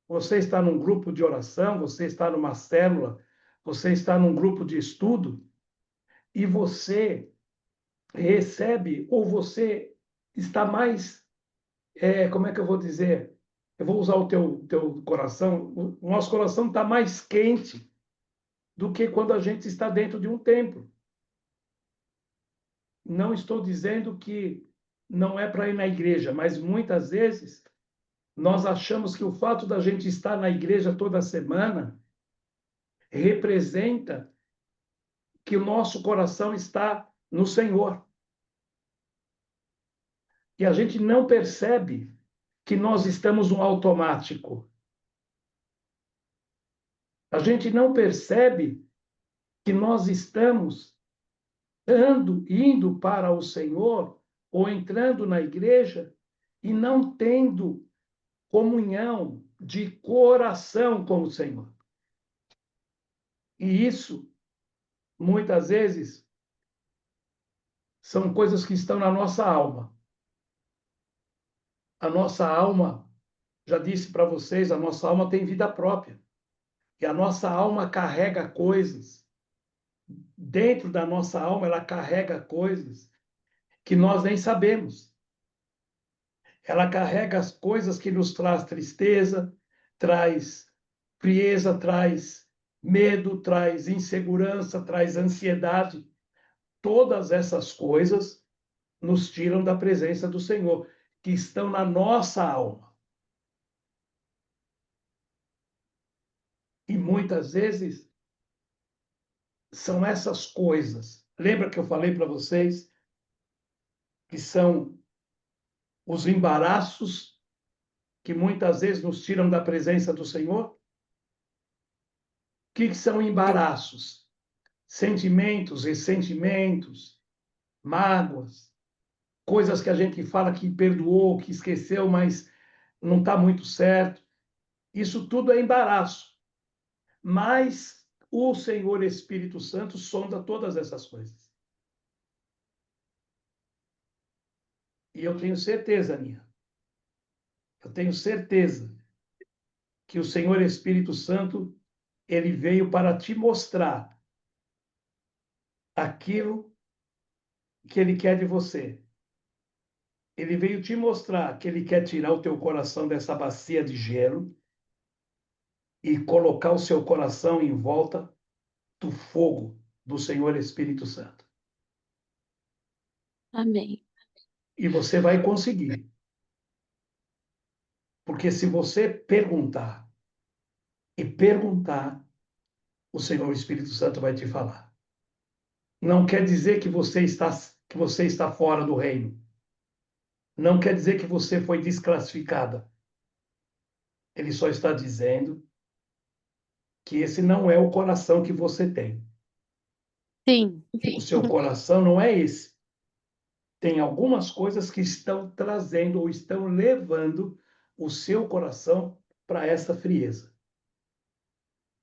S1: você está num grupo de oração, você está numa célula, você está num grupo de estudo, e você recebe, ou você está mais, como é que eu vou dizer? Eu vou usar o teu coração, o nosso coração está mais quente do que quando a gente está dentro de um templo. Não estou dizendo que não é para ir na igreja, mas muitas vezes nós achamos que o fato da gente estar na igreja toda semana representa que o nosso coração está no Senhor. E a gente não percebe que nós estamos no automático. A gente não percebe que nós estamos indo para o Senhor ou entrando na igreja e não tendo comunhão de coração com o Senhor. E isso, muitas vezes, são coisas que estão na nossa alma. A nossa alma, já disse para vocês, a nossa alma tem vida própria. E a nossa alma carrega coisas. Dentro da nossa alma, ela carrega coisas que nós nem sabemos. Ela carrega as coisas que nos traz tristeza, traz frieza, traz medo, traz insegurança, traz ansiedade. Todas essas coisas nos tiram da presença do Senhor, que estão na nossa alma. E muitas vezes são essas coisas. Lembra que eu falei para vocês que são os embaraços que muitas vezes nos tiram da presença do Senhor? O que são embaraços? sentimentos, ressentimentos, mágoas, coisas que a gente fala que perdoou, que esqueceu, mas não está muito certo. Isso tudo é embaraço. Mas o Senhor Espírito Santo sonda todas essas coisas. E eu tenho certeza, Aninha, eu tenho certeza que o Senhor Espírito Santo, ele veio para te mostrar aquilo que ele quer de você. Ele veio te mostrar que ele quer tirar o teu coração dessa bacia de gelo e colocar o seu coração em volta do fogo do Senhor Espírito Santo.
S7: Amém.
S1: E você vai conseguir. Porque se você perguntar e perguntar, o Senhor Espírito Santo vai te falar. Não quer dizer que você está fora do reino. Não quer dizer que você foi desclassificada. Ele só está dizendo que esse não é o coração que você tem.
S7: Sim.
S1: O seu coração não é esse. Tem algumas coisas que estão trazendo ou estão levando o seu coração para essa frieza.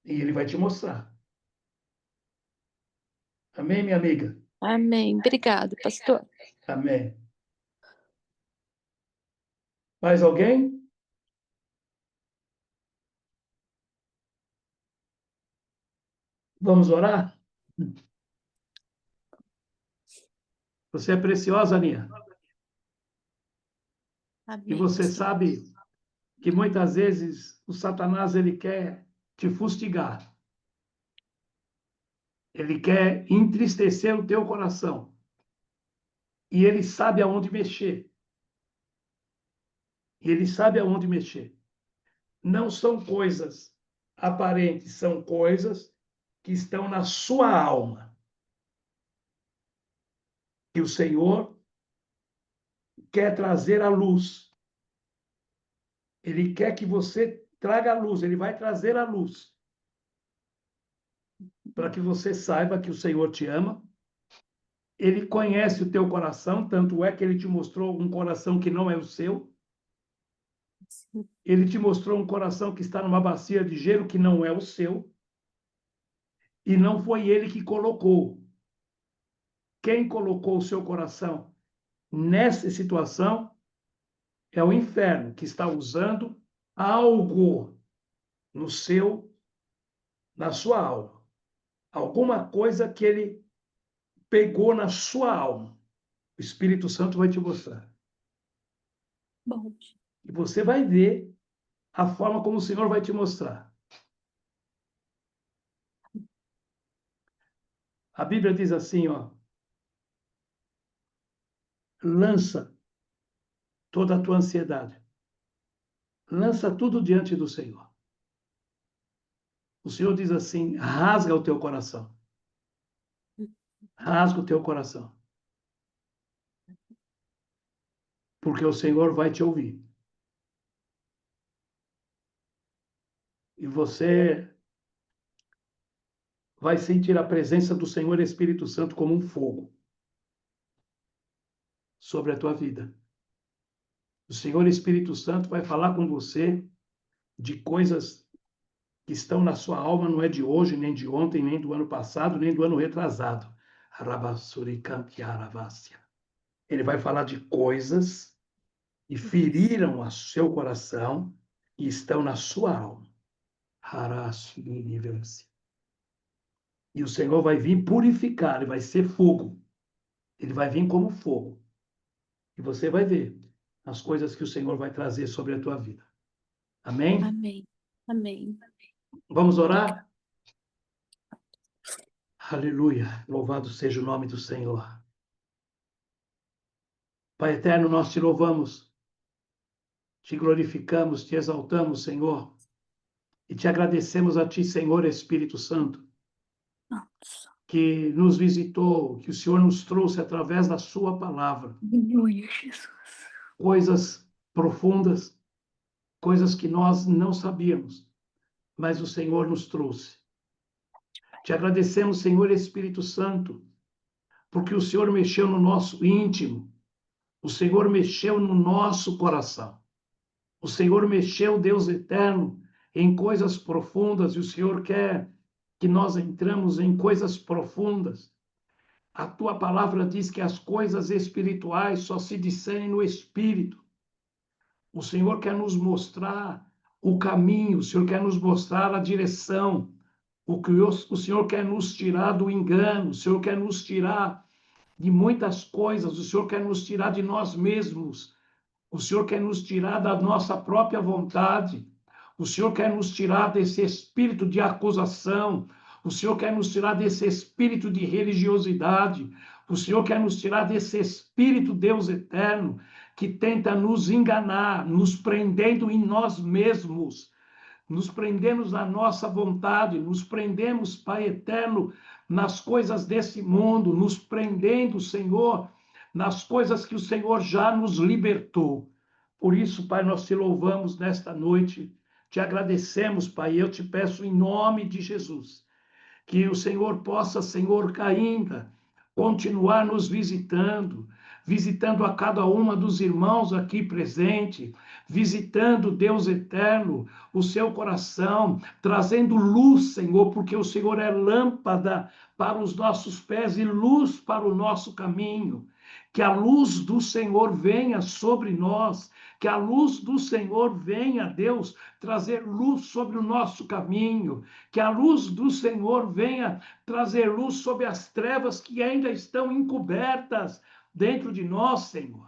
S1: E ele vai te mostrar. Amém, minha amiga?
S7: Amém. Obrigado, pastor.
S1: Amém. Mais alguém? Vamos orar? Você é preciosa, Aninha. E
S7: Amém,
S1: você
S7: pastor.
S1: sabe que muitas vezes o Satanás ele quer te fustigar. Ele quer entristecer o teu coração. E ele sabe aonde mexer. Ele sabe aonde mexer. Não são coisas aparentes, são coisas que estão na sua alma. Que o Senhor quer trazer à luz. Ele quer que você traga a luz, ele vai trazer a luz. Para que você saiba que o Senhor te ama. Ele conhece o teu coração, tanto é que ele te mostrou um coração que não é o seu. Ele te mostrou um coração que está numa bacia de gelo que não é o seu. E não foi ele que colocou. Quem colocou o seu coração nessa situação é o inferno, que está usando algo na sua alma. Alguma coisa que ele pegou na sua alma. O Espírito Santo vai te mostrar.
S7: Bom.
S1: E você vai ver a forma como o Senhor vai te mostrar. A Bíblia diz assim, ó, lança toda a tua ansiedade. Lança tudo diante do Senhor. O Senhor diz assim, rasga o teu coração. Rasga o teu coração. Porque o Senhor vai te ouvir. E você vai sentir a presença do Senhor Espírito Santo como um fogo sobre a tua vida. O Senhor Espírito Santo vai falar com você de coisas que estão na sua alma, não é de hoje, nem de ontem, nem do ano passado, nem do ano retrasado. Ele vai falar de coisas que feriram o seu coração e estão na sua alma. E o Senhor vai vir purificar, ele vai ser fogo. Ele vai vir como fogo. E você vai ver as coisas que o Senhor vai trazer sobre a tua vida. Amém?
S7: Amém. Amém.
S1: Vamos orar? Aleluia. Louvado seja o nome do Senhor. Pai eterno, nós te louvamos, te glorificamos, te exaltamos, Senhor, e te agradecemos a ti, Senhor Espírito Santo, que nos visitou, que o Senhor nos trouxe através da sua palavra.
S3: Aleluia, Jesus.
S1: Coisas profundas, coisas que nós não sabíamos, mas o Senhor nos trouxe. Te agradecemos, Senhor Espírito Santo, porque o Senhor mexeu no nosso íntimo, o Senhor mexeu no nosso coração. O Senhor mexeu, Deus eterno, em coisas profundas, e o Senhor quer que nós entramos em coisas profundas. A tua palavra diz que as coisas espirituais só se discernem no Espírito. O Senhor quer nos mostrar o caminho, o Senhor quer nos mostrar a direção, o Senhor quer nos tirar do engano, o Senhor quer nos tirar de muitas coisas, o Senhor quer nos tirar de nós mesmos, o Senhor quer nos tirar da nossa própria vontade, o Senhor quer nos tirar desse espírito de acusação, o Senhor quer nos tirar desse espírito de religiosidade, o Senhor quer nos tirar desse espírito, Deus eterno, que tenta nos enganar, nos prendendo em nós mesmos, nos prendemos na nossa vontade, nos prendemos, Pai eterno, nas coisas desse mundo, nos prendendo, Senhor, nas coisas que o Senhor já nos libertou. Por isso, Pai, nós te louvamos nesta noite, te agradecemos, Pai, eu te peço em nome de Jesus, que o Senhor possa, Senhor, ainda continuar nos visitando, visitando a cada uma dos irmãos aqui presente, visitando, Deus eterno, o seu coração, trazendo luz, Senhor, porque o Senhor é lâmpada para os nossos pés e luz para o nosso caminho. Que a luz do Senhor venha sobre nós, que a luz do Senhor venha, Deus, trazer luz sobre o nosso caminho, que a luz do Senhor venha trazer luz sobre as trevas que ainda estão encobertas dentro de nós, Senhor.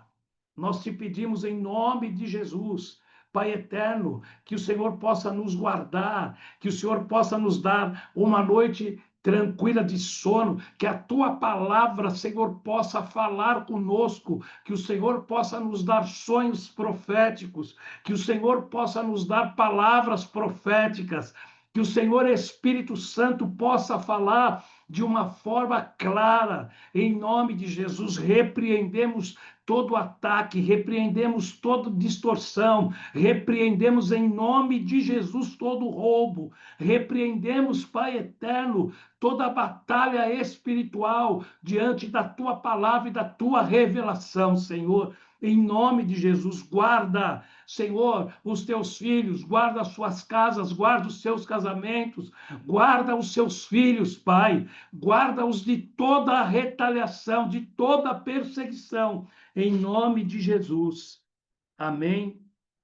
S1: Nós te pedimos em nome de Jesus, Pai eterno, que o Senhor possa nos guardar, que o Senhor possa nos dar uma noite tranquila de sono, que a tua palavra, Senhor, possa falar conosco, que o Senhor possa nos dar sonhos proféticos, que o Senhor possa nos dar palavras proféticas, que o Senhor Espírito Santo possa falar de uma forma clara. Em nome de Jesus, repreendemos todo ataque, repreendemos toda distorção, repreendemos em nome de Jesus todo roubo, repreendemos, Pai eterno, toda batalha espiritual diante da tua palavra e da tua revelação, Senhor. Em nome de Jesus, guarda, Senhor, os teus filhos, guarda as suas casas, guarda os seus casamentos, guarda os seus filhos, Pai, guarda-os de toda a retaliação, de toda a perseguição, em nome de Jesus. Amém